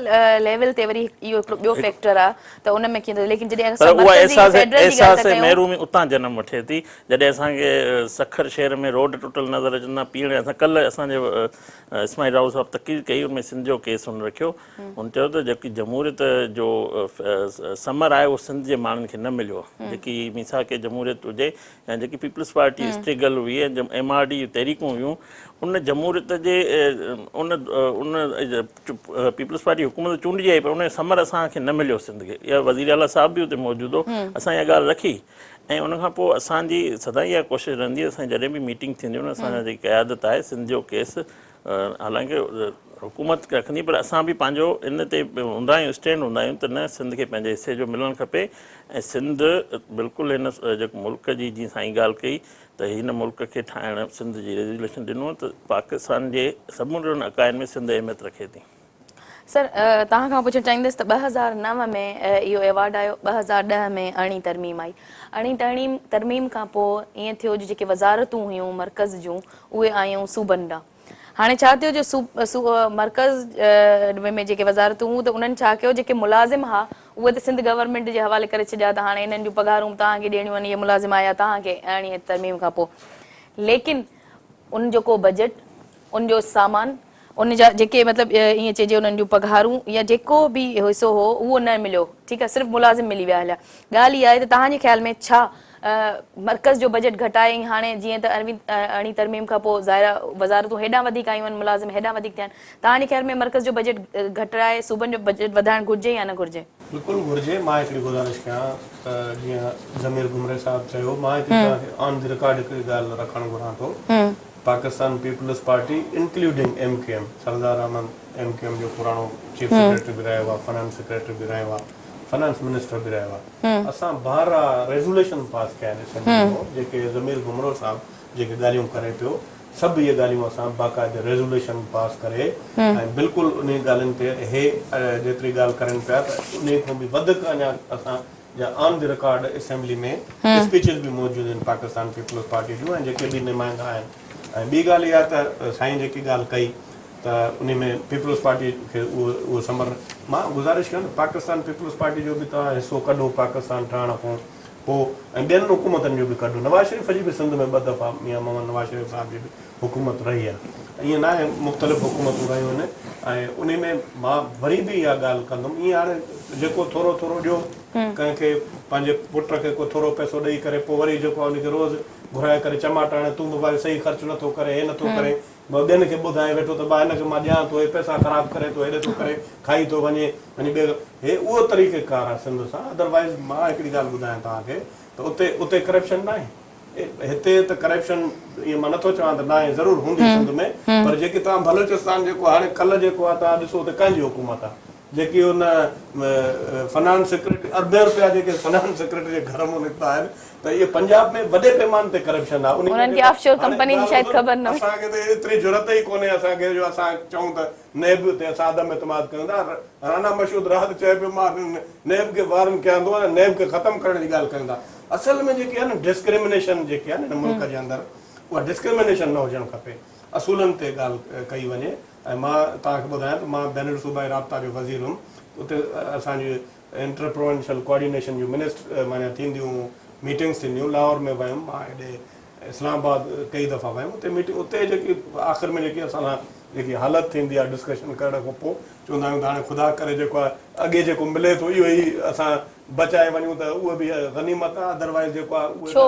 लेवल ते वरी इहो हिकिड़ो ॿियो फैक्टर आहे त उन में कीअं थो, लेकिन जॾहिं पर असां उहा मर्कज़ी फेडरल जी ॻाल्हि था एहसास कयूं महिरूमी उतां जनम वठे थी जॾहिं असांखे सखर शहर में रोड टुटल नज़र अचंदा, पीअण। असां कल्ह असांजे इस्माइल राव साहब तक़रीर कई, उनमें सिंध जो केस हुन रखियो। हुन चयो त जेकी जमहूरियत जो समर आहे उहो सिंध जे माण्हुनि खे न मिलियो। जेकी मिसाक जमहूरियत हुजे या जेकी पीपल्स पार्टी स्ट्रगल हुई ऐं MRD तहरीकूं हुयूं, उन जमहूरियत जे उन पीपल्स पार्टी हुकूमत चूंडिजी आई, पर उन समर असांखे न मिलियो सिंध खे। इहा वज़ीर आला साहब बि हुते मौजूदु हो, असां इहा ॻाल्हि रखी। ऐं उनखां पोइ असांजी सदाई इहा कोशिशि रहंदी आहे, असांजी जॾहिं बि मीटिंग थींदी आहे असांजा जेकी क़यादत आहे, सिंध जो केस हालांकि हुकूमत रखंदी, पर असां बि पंहिंजो इन ते हूंदा आहियूं, स्टैंड हूंदा आहियूं त न, सिंध खे पंहिंजे हिसे जो मिलणु खपे। ऐं सिंध बिल्कुलु हिन जेको मुल्क जी जीअं साईं ॻाल्हि कई त हिन मुल्क खे ठाहिण सिंध जी रेज़ोल्यूशन ॾिनो त पाकिस्तान जे समुंड अकायनि में सिंध अहमियत रखे थी। सर तव्हां खां पुछणु चाहींदसि त 2009 में इहो एवॉर्ड आयो, 2010 में अरिड़हीं तरमीम आई। अरिड़हीं तरमीम खां पोइ ईअं थियो जो जेके वज़ारतूं हुयूं मर्कज़ जूं उहे आयूं सूबनि ॾांहुं। हाणे छा थियो जो मर्कज़ में जेके वज़ारतूं हुयूं त उन्हनि छा कयो, जेके मुलाज़िम हुआ उहे त सिंध गवर्नमेंट जे हवाले करे छॾिया त हाणे इन्हनि जूं पघारूं तव्हांखे ॾियणियूं आहिनि, इहे मुलाज़िम आया तव्हांखे अरिड़हीं तरमीम खां पोइ। लेकिन उन जो को बजट, उन जो सामान, उन जा जेके मतिलबु ईअं चइजे उन्हनि जूं पघारूं या जेको बि हिसो हो उहो न मिलियो। ठीकु आहे, सिर्फ़ु मुलाज़िम मिली विया हलिया। ॻाल्हि इहा आहे त तव्हांजे ख़्याल में छा मर्कज़ जो बजट घटाए हाणे जीअं त अरिड़हीं तरमीम खां पोइ ज़ाहिरा वज़ारतूं हेॾां वधीक आयूं आहिनि, मुलाज़िम हेॾां वधीक थिया आहिनि, तव्हांजे ख़्याल में मर्कज़ जो बजट घटाए सूबनि जो बजट वधाइणु घुरिजे या न घुरिजे? बिल्कुलु घुरिजे। मां हिकिड़ी गुज़ारिश कयां त जीअं ज़मीर घुमरे साहब चयो, मां हिकिड़ी ऑन द रिकॉर्ड हिकिड़ी ॻाल्हि रखणु घुरां थो। Pakistan Peoples Party including MKM, Sardar Ahmad MKM जो पुराणो चीफ सेक्रेटरी बि रहियो आहे, फाइनेंस सेक्रेटरी बि रहियो आहे, फाइनेंस मिनिस्टर बि रहियो आहे। असां 12 रेज़ोल्यूशन पास कया आहिनि, जेके ज़मीर घुमरो साहब जेके ॻाल्हियूं करे पियो, सभु इहे ॻाल्हियूं असां बाक़ाइदे रेज़ोल्यूशन पास करे ऐं बिल्कुलु उन ॻाल्हियुनि ते हे जेतिरी ॻाल्हि करनि पिया त उन खां बि वधीक अञा असां या ऑन द रिकॉर्ड असेंबली में स्पीचिस बि मौजूदु आहिनि पाकिस्तान पीपल्स पार्टी जूं ऐं जेके बि नुमाइंदा आहिनि। ऐं ॿी ॻाल्हि इहा त साईं जेकी ॻाल्हि कई त उन में पीपल्स पार्टी खे उहो समर, मां गुज़ारिश कयां त पाकिस्तान पीपल्स पार्टी जो बि तव्हां हिसो कढो पाकिस्तान ठहण खां पोइ, ऐं ॿियनि हुकूमतनि जो बि कढो। नवाज़ शरीफ़ जी बि सिंध में 2 दफ़ा मियां मोहम्मद नवाज़ शरीफ़ साहिब जी बि हुकूमत रही आहे। ईअं न आहे, मुख़्तलिफ़ हुकूमतूं रहियूं आहिनि। ऐं उन में मां वरी बि इहा ॻाल्हि कंदुमि, ईअं हाणे जेको थोरो थोरो ॾियो कंहिंखे पंहिंजे पुट खे को थोरो पैसो ॾेई करे पोइ वरी जेको आहे उनखे रोज़ु घुराए करे चमाट हाणे तूं बि भाई सही ख़र्चु नथो करे, हे नथो करे, ॿियनि खे ॿुधाए वेठो त भाउ हिनखे मां ॾियां थो, हे पैसा ख़राबु करे थो, हेॾे थो करे, खाई थो वञे ॿिए। हे उहो तरीक़ेकार आहे सिंध सां। अदरवाइज़ मां हिकिड़ी ॻाल्हि ॿुधायां तव्हांखे त उते करप्शन न आहे। हिते त करप्शन ईअं मां नथो चवां त न आहे, ज़रूरु हूंदी सिंध में, पर जेके तव्हां बलूचिस्तान जेको हाणे कल्ह जेको आहे तव्हां ॾिसो त कंहिंजी हुकूमत आहे, जेकी हुन फाइनेंस सेक्रेटरी ₹2 रुपया जेके फाइनेंस सेक्रेटरी जे घर मां निकिता आहिनि, त इहे पंजाब में वॾे पैमाने ते करप्शन आहे। उन्हनि खे ऑफशोर कंपनी जी शायदि ख़बर न, असांखे त एतिरी ज़रूरत ई कोन्हे असांखे जो असां चऊं त नेब ते असां अदम एतमाद कयूं था। राना मशहूद राहत चए पियो मां नेब खे वारनि कयां थो, नेब खे ख़तमु करण जी ॻाल्हि कयूं था। असल में जेकी आहे न डिस्क्रिमिनेशन जेकी आहे न मुल्क जे अंदरि, उहा डिस्क्रिमिनेशन न हुजणु खपे, असूलनि ते ॻाल्हि कई वञे। ऐं मां तव्हांखे ॿुधायां त मां बैनुल सूबाई राब्ता जो वज़ीर हुउमि, उते असांजी इंटर प्रोविंशियल कोऑर्डिनेशन जूं माना थींदियूं मीटिंग्स थींदियूं। लाहौर में वियुमि मां, हेॾे इस्लामाबाद कई दफ़ा वियुमि, उते मीटिंग उते जेकी आख़िर में जेकी असां जेकी हालत थींदी आहे डिस्कशन करण खां पोइ चवंदा आहियूं त हाणे ख़ुदा करे जेको आहे अॻे जेको मिले थो इहो ई असां बचाए वञूं त उहो बि गनीमत आहे। अदरवाइज़ जेको आहे उहो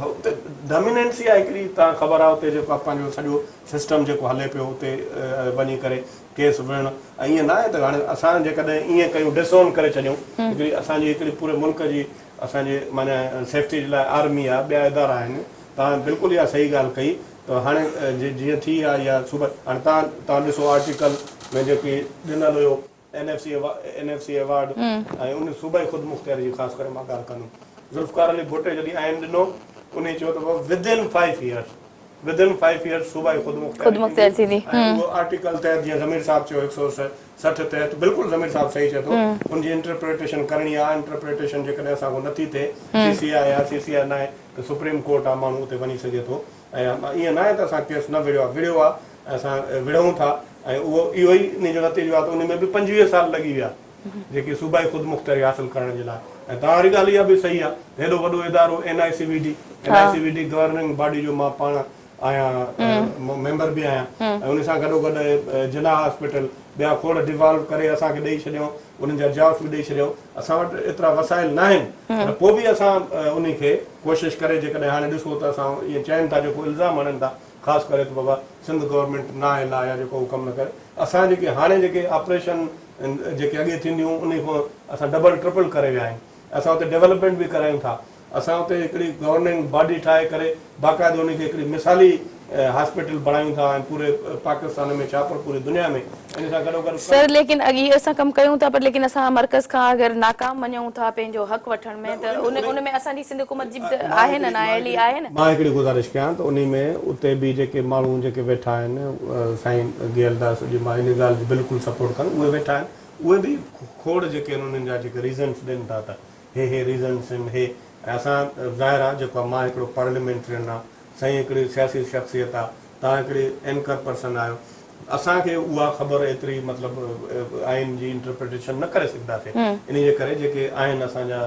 उते डोमिनेंसी आहे हिकिड़ी, तव्हां ख़बर आहे उते जेको आहे पंहिंजो सॼो सिस्टम जेको हले पियो उते वञी करे केस विढ़णु। ऐं ईअं न आहे त हाणे असां जेकॾहिं ईअं कयूं डिसोन करे छॾियूं, हिकिड़ी असांजी हिकिड़ी पूरे मुल्क जी असांजे माना सेफ्टी जे लाइ आर्मी आहे, ॿिया इदारा आहिनि। तव्हां बिल्कुलु इहा सही ॻाल्हि कई त हाणे जीअं थी आहे इहा सूबा, हाणे तव्हां ॾिसो आर्टिकल में जेकी ॾिनल हुयो NFC अवार्ड ऐं उन सूबाई ख़ुदि मुख़्तियारी जी ख़ासि करे मां ॻाल्हि कंदुमि। ज़ुल्फ़िकार अली भुट्टे जॾहिं आइन ॾिनो उन चयो त विदिन 5 इयर्स सूबाई ख़ुदि मुख़्तियारी थींदी। उहो आर्टिकल तहत जीअं ज़मीर साहब चयो 60 तहत बिल्कुलु ज़मीर साहब सही चए थो उनजी इंटरप्रिटेशन करणी आहे इंटरप्रिटेशन जेकॾहिं असांखो नथी थिए CCI आहे CCI न आहे त सुप्रीम कोर्ट आहे माण्हू उते वञी सघे थो ऐं ईअं न आहे त असां केस न विढ़ियो आहे असां विढ़ूं था ऐं उहो इहो ई इन जो नतीजो आहे त उन में बि 25 साल लॻी विया जेके सूबाई ख़ुदि मुख़्तरी हासिल करण जे लाइ ऐं तव्हां वारी ॻाल्हि इहा बि सही आहे हेॾो वॾो इदारो NICVD गवर्निंग बॉडी जो मां पाण आहियां मेंबर बि आहियां ऐं उन सां गॾोगॾु जिला हॉस्पिटल ॿिया खोड़ डिवॉल्व करे असांखे ॾेई छॾियऊं उन्हनि जा जॉब्स बि ॾेई छॾियऊं असां वटि एतिरा वसाइल न आहिनि पर पोइ बि असां उन खे कोशिशि करे जेकॾहिं हाणे ॾिसो त असां इअं चइनि था जेको इल्ज़ाम हणनि था ख़ासि करे त बाबा सिंध गवर्नमेंट न आयल आहे या जेको हू कमु न करे असां जेके हाणे जेके ऑपरेशन जेके अॻे थींदियूं उन खां असां डबल ट्रिपल करे विया आहियूं असां हुते डेवलपमेंट बि करायूं था असां हुते हिकिड़ी गवर्निंग बॉडी ठाहे करे बाक़ाइदे उनखे हिकिड़ी मिसाली हॉस्पिटल बणायूं था ऐं पूरे पाकिस्तान में छा पर पूरी दुनिया में इन सां गॾोगॾु सर लेकिन अॻे असां कमु कयूं था पर लेकिन असां मर्कज़ खां अगरि नाकाम वञूं था पंहिंजो हक़ वठण में त उन में असांजी सिंध हुकूमत जी आहे न नाअहली आहे न मां हिकिड़ी गुज़ारिश कयां त उन में उते बि जेके माण्हू जेके वेठा आहिनि साईं गेलदास जी मां इन ॻाल्हि जी बिल्कुलु सपोर्ट कनि उहे वेठा आहिनि उहे बि खोड़ जेके आहिनि उन्हनि जा जेके रीज़न्स ॾियनि था त हे रीज़न्स आहिनि हे ऐं असां ज़ाहिर आहे जेको मां हिकिड़ो पार्लियामेंट्रियन आहे साईं हिकिड़ी सियासी शख़्सियत आहे तव्हां हिकिड़ी एंकर पर्सन आहियो असांखे उहा ख़बर एतिरी मतिलबु आइन जी इंटरप्रिटेशन न करे सघंदासीं इन जे करे जेके आहिनि असांजा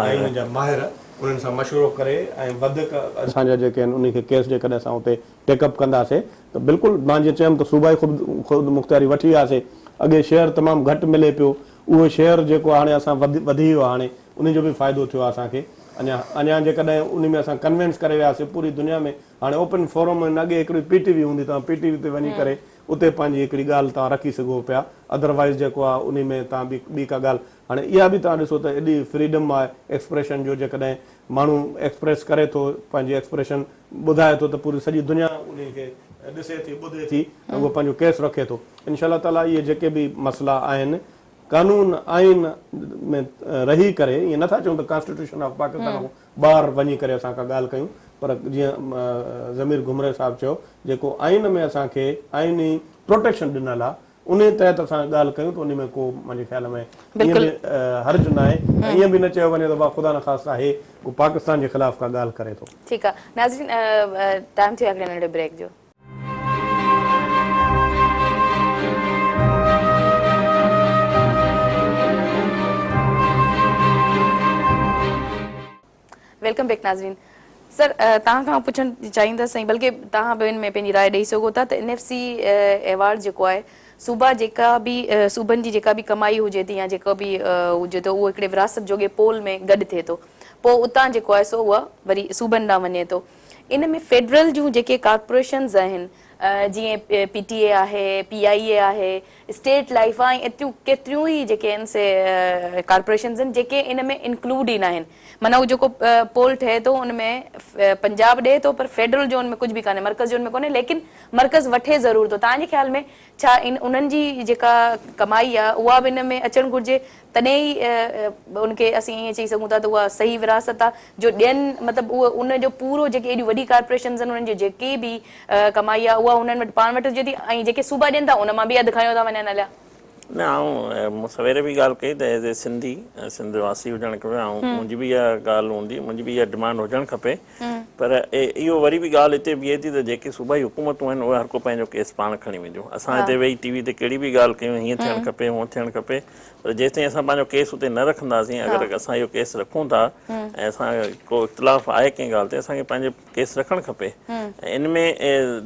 आइन जा माहिर उन्हनि सां मशवरो करे ऐं वधीक असांजा जेके आहिनि उनखे केस जेकॾहिं असां हुते टेकअप कंदासीं त बिल्कुलु मां जीअं चयुमि त सूबाई ख़ुदि मुख़्तियारी वठी वियासीं अॻे शेयर तमामु घटि मिले पियो उहो शेयर जेको हाणे असां वधी वियो आहे हाणे उनजो बि फ़ाइदो थियो आहे असांखे अञा जेकॾहिं उन में असां कन्विंस करे वियासीं पूरी दुनिया में हाणे ओपन फोरम में अॻे हिकिड़ी PTV हूंदी तव्हां PTV ते वञी करे उते पंहिंजी हिकिड़ी ॻाल्हि तव्हां रखी सघो पिया अदरवाइज़ जेको आहे उन में तव्हां ॿी का ॻाल्हि हाणे इहा बि तव्हां ॾिसो त एॾी फ्रीडम आहे एक्सप्रेशन जो जेकॾहिं माण्हू एक्सप्रेस करे थो पंहिंजी एक्सप्रेशन ॿुधाए थो त पूरी सॼी दुनिया उनखे ॾिसे थी ॿुधे थी ऐं उहो पंहिंजो केस रखे थो इंशाअल्लाह ताला इहे जेके बि मसइला आहिनि कानून आइन में रही करे ईअं नथा चऊं त कॉन्स्टिट्यूशन ऑफ पाकिस्तान खां ॿाहिरि वञी करे असां का ॻाल्हि कयूं पर जीअं ज़मीर घुमरे साहिबु चयो जेको आइन में असांखे आइनी प्रोटेक्शन ॾिनल आहे उन तहत असां ॻाल्हि कयूं त उन में को मुंहिंजे ख़्याल में ईअं बि हर्ज न आहे ईअं बि न चयो वञे त ख़ुदा न ख़ासि आहे को पाकिस्तान जे ख़िलाफ़ का ॻाल्हि करे थो ठीकु आहे नाज़रीन टाइम थियो आहे हिकिड़े नंढे ब्रेक जो वेलकम बैक नाज़रीन सर तव्हां खां पुछणु चाहींदसि बल्कि तव्हां ॿियनि में पंहिंजी राय ॾेई सघो था त NFC अवॉर्ड जेको आहे सूबा जेका बि सूबनि जी जेका बि कमाई हुजे थी या जेको बि हुजे थो उहो हिकिड़े विरासत जोगे पोल में गॾु थिए थो पोइ उतां जेको आहे सो उहा वरी सूबनि ॾांहुं वञे थो इन में फेडरल जूं जेके कॉर्पोरेशन्स आहिनि जीअं PTA आहे PIA आहे स्टेट लाइफ आहे एतिरियूं केतिरियूं ई जेके आहिनि से कॉर्पोरेशन्स आहिनि जेके इन में इंक्लूड ई न आहिनि माना उहो जेको पोल ठहे थो उन में पंजाब ॾिए थो पर फेडरल जो उनमें कुझु बि कान्हे मर्कज़ जो उनमें कोन्हे लेकिन मर्कज़ वठे ज़रूर थो तव्हांजे ख़्याल में छा उन्हनि जी जेका कमाई आहे उहा बि इन में अचणु घुरिजे तॾहिं ई उनखे असीं ईअं चई सघूं था त उहा सही विरासत आहे जो ॾियनि मतिलबु उहो उनजो पूरो जेके एॾियूं वॾी कॉर्पोरेशन्स आहिनि उन्हनि जी जेकी बि कमाई आहे उहा उन्हनि वटि पाण वटि हुजे थी ऐं जेके सूबा ॾियनि था उन मां बि अधु खयो था वञनि हलिया न आऊं सवेरे बि ॻाल्हि कई त एज़ ए सिंधी सिंध वासी हुजणु खपे ऐं मुंहिंजी बि इहा ॻाल्हि हूंदी मुंहिंजी बि इहा डिमांड हुजणु खपे पर इहो वरी बि ॻाल्हि हिते बीहे थी त जेके सूबाई हुकूमतूं आहिनि उहे हर को पंहिंजो केस पाण खणी वेंदियूं असां हिते वेही TV ते कहिड़ी बि ॻाल्हि कयूं हीअं थियणु खपे हूअं थियणु खपे पर जेसि ताईं असां पंहिंजो केस हुते न रखंदासीं अगरि असां इहो केस रखूं था ऐं असां को इख़्तिलाफ़ आहे कंहिं ॻाल्हि ते असांखे पंहिंजो केस रखणु खपे ऐं इन में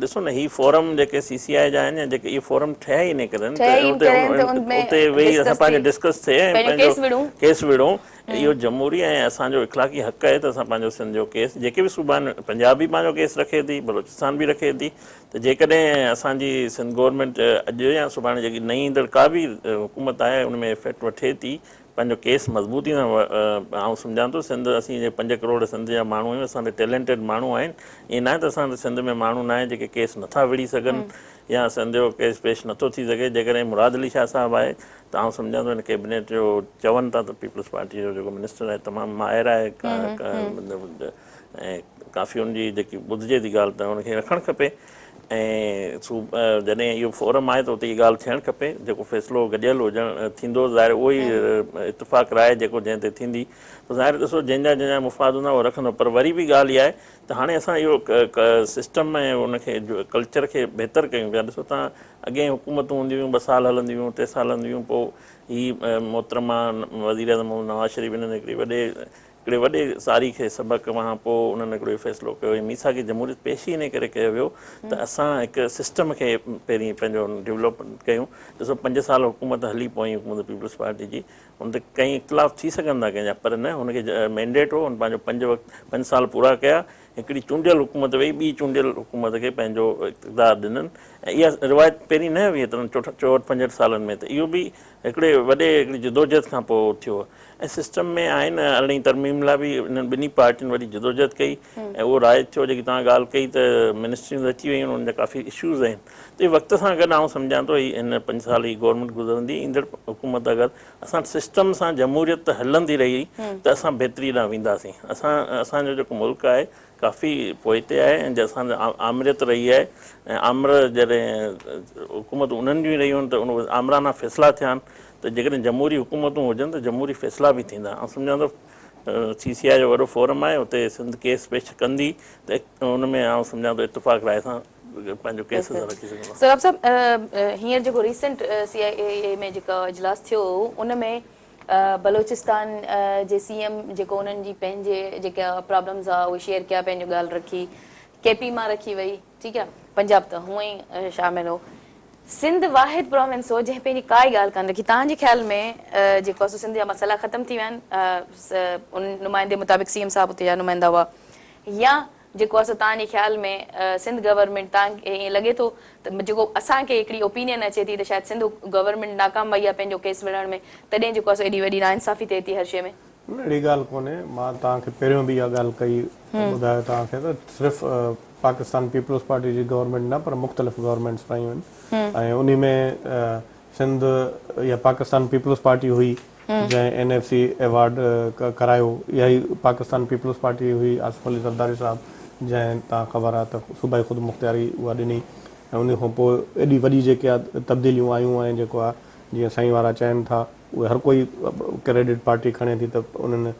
ॾिसो न ही फोरम जेके CCI जा आहिनि या जेके इहे फोरम ठहिया ई इन करे उते वेही असां पंहिंजो डिस्कस थिए ऐं पंहिंजो केस विढ़ूं इहो जमहूरी ऐं असांजो इख़लाक़ी हक़ आहे त असां पंहिंजो सिंध जो केस जेके बि सूबा आहिनि पंजाब बि पंहिंजो केस रखे थी बलोचिस्तान बि रखे थी त जेकॾहिं असांजी सिंध गवर्नमेंट अॼु या सुभाणे जेकी नई ईंदड़ का बि हुकूमत आहे उन में इफेक्ट वठे थी पंहिंजो केस मज़बूती सां आउं सम्झां थो सिंध असीं 5 करोड़ सिंध जा माण्हू आहियूं असांजे टैलेंटेड माण्हू आहिनि ईअं न आहे त असां सिंध में माण्हू न आहे जेके केस नथा विढ़ी सघनि या सिंध जो केस पेश नथो थी सघे जेकॾहिं मुराद अली शाह साहिबु आहे त आउं सम्झां थो हिन कैबिनेट जो चवनि था त पीपल्स पार्टी जो जेको मिनिस्टर आहे तमामु माहिर आहे ऐं काफ़ी हुनजी जेकी ॿुधिजे थी ॻाल्हि त हुनखे रखणु खपे ऐं जॾहिं इहो फोरम आहे त उते इहा ॻाल्हि थियणु खपे, जेको फ़ैसिलो गॾियल हुजणु थींदो, ज़ाहिर उहो ई इतफ़ाक़ राय जेको जंहिं ते थींदी, त ज़ाहिर ॾिसो जंहिंजा मुफ़ाद हूंदा उहो रखंदो। पर वरी बि ॻाल्हि इहा आहे त हाणे असां इहो सिस्टम ऐं उनखे कल्चर खे बहितर कयूं पिया। ॾिसो तव्हां अॻे हुकूमतूं हूंदियूं हुयूं, 2 साल हलंदियूं हुयूं, 3 साल हलंदियूं हुयूं, पोइ ही मोहतरमा वज़ीर आज़म नवाज़ शरीफ़ हिननि हिकिड़े वॾे सारी खे सबक़ खां पोइ उन्हनि हिकिड़ो फ़ैसिलो कयो, मीसा की जमहूरियत पेशी इन करे कयो वियो त असां हिकु सिस्टम खे पहिरीं पंहिंजो डेवलप कयूं। ॾिसो 5 साल हुकूमत हली पोई, हुकूमत पीपल्स पार्टी जी, हुन ते कई इख़्तिलाफ़ थी सघंदा कंहिंजा, पर न, हुनखे मैंडेट हो, हुन पंहिंजो 5 साल पूरा कया। हिकिड़ी चूंडियल हुकूमत वेई, ॿी चूंडियल हुकूमत खे पंहिंजो इक़्तिदार ॾिननि, ऐं इहा रिवायत पहिरीं न हुई एतिरनि 64-65 सालनि में। त इहो बि हिकिड़ी जदोजहद खां पोइ थियो। ऐं सिस्टम में आहिनि 18वीं तरमीम लाइ बि इन्हनि ॿिन्ही पार्टियुनि वॾी जदोजहद कई, ऐं उहो राइज थियो। जेकी तव्हां ॻाल्हि कई त मिनिस्ट्रियूं अची वियूं आहिनि, उन्हनि जा काफ़ी इशूज़ आहिनि। त इहे वक़्त सां गॾु आउं सम्झां थो हिन 5 साल जी गवर्नमेंट गुज़रंदी, ईंदड़ हुकूमत अगरि असां सिस्टम सां जमहूरियत हलंदी रही त असां बहितरी ॾांहुं वेंदासीं। असांजो जेको मुल्क आहे काफ़ी पोइते आहे, ऐं असांजो आमरियत रही आहे, ऐं जॾहिं हुकूमतूं उन्हनि जूं रहियूं आहिनि त उन आमराना फ़ैसिला थिया आहिनि। त जेकॾहिं जमहूरी हुकूमतूं हुजनि त जमहूरी फ़ैसिला बि थींदा। ऐं सम्झां थो CCI जो वॾो फोरम आहे, उते सिंध केस पेश कंदी, त हुन में आउं सम्झां थो इतफ़ाक़ राय सां पंहिंजो केस रखी सघंदो। सराब साहब, हींअर जेको रिसेंट CIA में जेका इजलास थियो, उन में बलोचिस्तान जे CM जेको उन्हनि जी पंहिंजे जेका प्रॉब्लम्स आहे उहे शेयर कया, पंहिंजो ॻाल्हि रखी, KP मां रखी वई, ठीकु आहे, पंजाब त हूअं ई शामिल हो। सिंध वाहिद प्रोविंस हो जंहिं पंहिंजी काई ॻाल्हि कान रखी। तव्हांजे ख्याल में जेको आहे सिंध जा मसइला ख़तम थी विया आहिनि, उन नुमाइंदे मुताबिक़ CM साहिब उते जा नुमाइंदा हुआ, या जेको आहे तव्हांजे ख्याल में सिंध गवर्नमेंट तव्हांखे ईअं लॻे थो त जेको असांखे हिकिड़ी ओपिनियन अचे थी त शायदि सिंध गवर्नमेंट नाकाम वई आहे पंहिंजो केस विढ़ण में, तॾहिं जेको आहे एॾी वॾी नाइंसाफ़ी थिए थी हर शइ में? अहिड़ी ॻाल्हि कोन्हे। मां तव्हांखे पहिरियों बि इहा ॻाल्हि कई, ॿुधायो तव्हांखे त सिर्फ़ु पाकिस्तान पीपल्स पार्टी जी गवर्नमेंट न, पर मुख़्तलिफ़ गवर्नमेंट्स रहियूं आहिनि, ऐं उन में सिंध या पाकिस्तान पीपल्स पार्टी हुई जंहिं NFC अवॉर्ड करायो, इहा ई पाकिस्तान पीपल्स पार्टी हुई, आसिफ अली ज़रदारी साहिबु, जंहिं तव्हां ख़बर आहे त सूबाई ख़ुदि मुख़्तियारी उहा ॾिनी। ऐं उन खां पोइ एॾी वॾी जेके आहे तब्दीलियूं आयूं ऐं जेको आहे जीअं साईं वारा चवनि था, उहे हर कोई क्रेडिट पार्टी खणे थी, त उन्हनि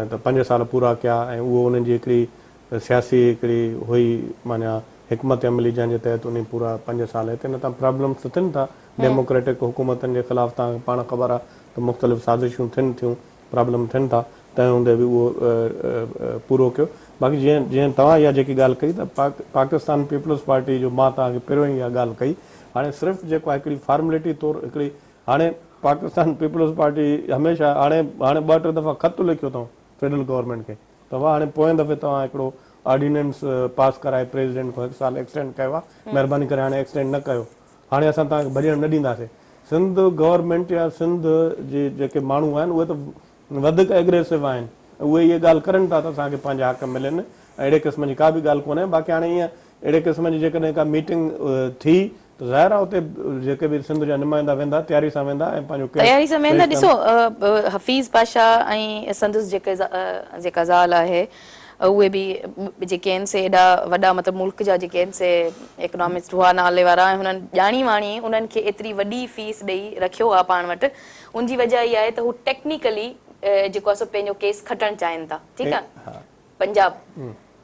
त 5 साल पूरा कया, ऐं उहो उन्हनि जी हिकिड़ी सियासी हिकिड़ी हुई माना हिकमत अमली, जंहिंजे तहत उन पूरा 5 साल हिते न तव्हां प्रॉब्लम्स थियनि था डेमोक्रेटिक हुकूमतनि जे ख़िलाफ़। तव्हांखे पाण ख़बर आहे त मुख़्तलिफ़ साज़िशूं थियनि थियूं, प्रॉब्लम थियनि था, तंहिं हूंदे बि उहो पूरो कयो। बाक़ी जीअं तव्हां इहा जेकी ॻाल्हि कई त पाकिस्तान पीपल्स पार्टी जो, मां तव्हांखे पहिरियों ई इहा ॻाल्हि कई, हाणे सिर्फ़ु जेको आहे हिकिड़ी फॉर्मेलिटी तौरु हिकिड़ी, हाणे पाकिस्तान पीपल्स पार्टी हमेशह हाणे 2-3 दफ़ा ख़तु लिखियो अथऊं फेडरल गवर्नमेंट खे। तव्हां हाणे पोएं दफ़े तव्हां हिकिड़ो ऑर्डिनेंस पास कराए प्रेसिडेंट खां 1 साल एक्सटेंड कयो आहे, महिरबानी करे हाणे एक्सटेंड न कयो, हाणे असां तव्हांखे भॼण न ॾींदासीं। सिंध गवर्नमेंट या सिंध जे जेके माण्हू आहिनि उहे त वधीक एग्रेसिव आहिनि, उहे इहे ॻाल्हि करनि था त असांखे पंहिंजा हक़ मिलनि, अहिड़े क़िस्म जी का बि ॻाल्हि कोन्हे। बाक़ी हाणे ईअं अहिड़े क़िस्म जी जेकॾहिं का मीटिंग थी त ज़ाहिर आहे उते जेके बि सिंध जा नुमाइंदा वेंदा, तयारी सां वेंदा, ऐं पंहिंजो तयारी सां वेंदा। ॾिसो, हफ़ीज़ पाशा ऐं संदसि जेका ज़ाल आहे, उहे बि जेके आहिनि से एॾा वॾा मतिलबु मुल्क जा जेके आहिनि से इकोनॉमिस्ट हुआ नाले वारा, ऐं हुननि ॼाणी वाणी उन्हनि खे एतिरी वॾी फीस ॾेई रखियो आहे पाण वटि। उनजी वजह इहा आहे त हू टेक्निकली जेको आहे पंहिंजो केस खटणु चाहिनि था, ठीकु आहे, पंजाब।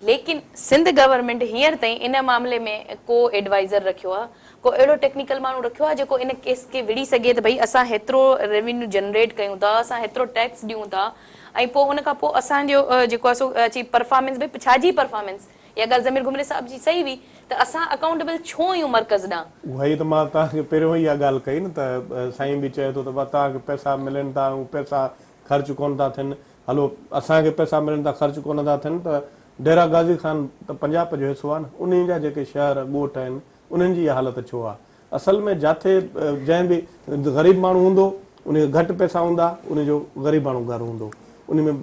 लेकिन सिंध गवर्नमेंट हींअर ताईं इन मामले में को एडवाइज़र रखियो आहे, को अहिड़ो टेक्निकल माण्हू रखियो आहे जेको इन केस खे विड़ी सघे त भई असां हेतिरो रेवेन्यू जनरेट कयूं था, असां हेतिरो टैक्स ॾियूं था, ऐं पोइ हुन खां पोइ असांजो जेको आहे सो अची परफॉर्मेंस, भई छाजी परफॉर्मेंस, इहा ॻाल्हि ज़मीर घुमरे साहिब जी सही हुई, त असां अकाउंटेबल छो आहियूं मर्कज़ ॾांहुं? उहा ई त मां तव्हांखे पहिरियों ई इहा ॻाल्हि कई न, त साईं बि चए थो त तव्हांखे पैसा मिलनि था, ऐं पैसा ख़र्च कोन था थियनि। हलो, असांखे पैसा मिलनि था, ख़र्च कोन था थियनि, त डेरा गाज़ी ख़ान त पंजाब जो हिसो आहे न, उन जा जेके शहर ॻोठ आहिनि उन्हनि जी इहा हालत छो आहे? असल में जिथे जंहिं बि ग़रीब माण्हू हूंदो, उन घटि पैसा हूंदा, उनजो ग़रीब माण्हू घरु हूंदो, उन में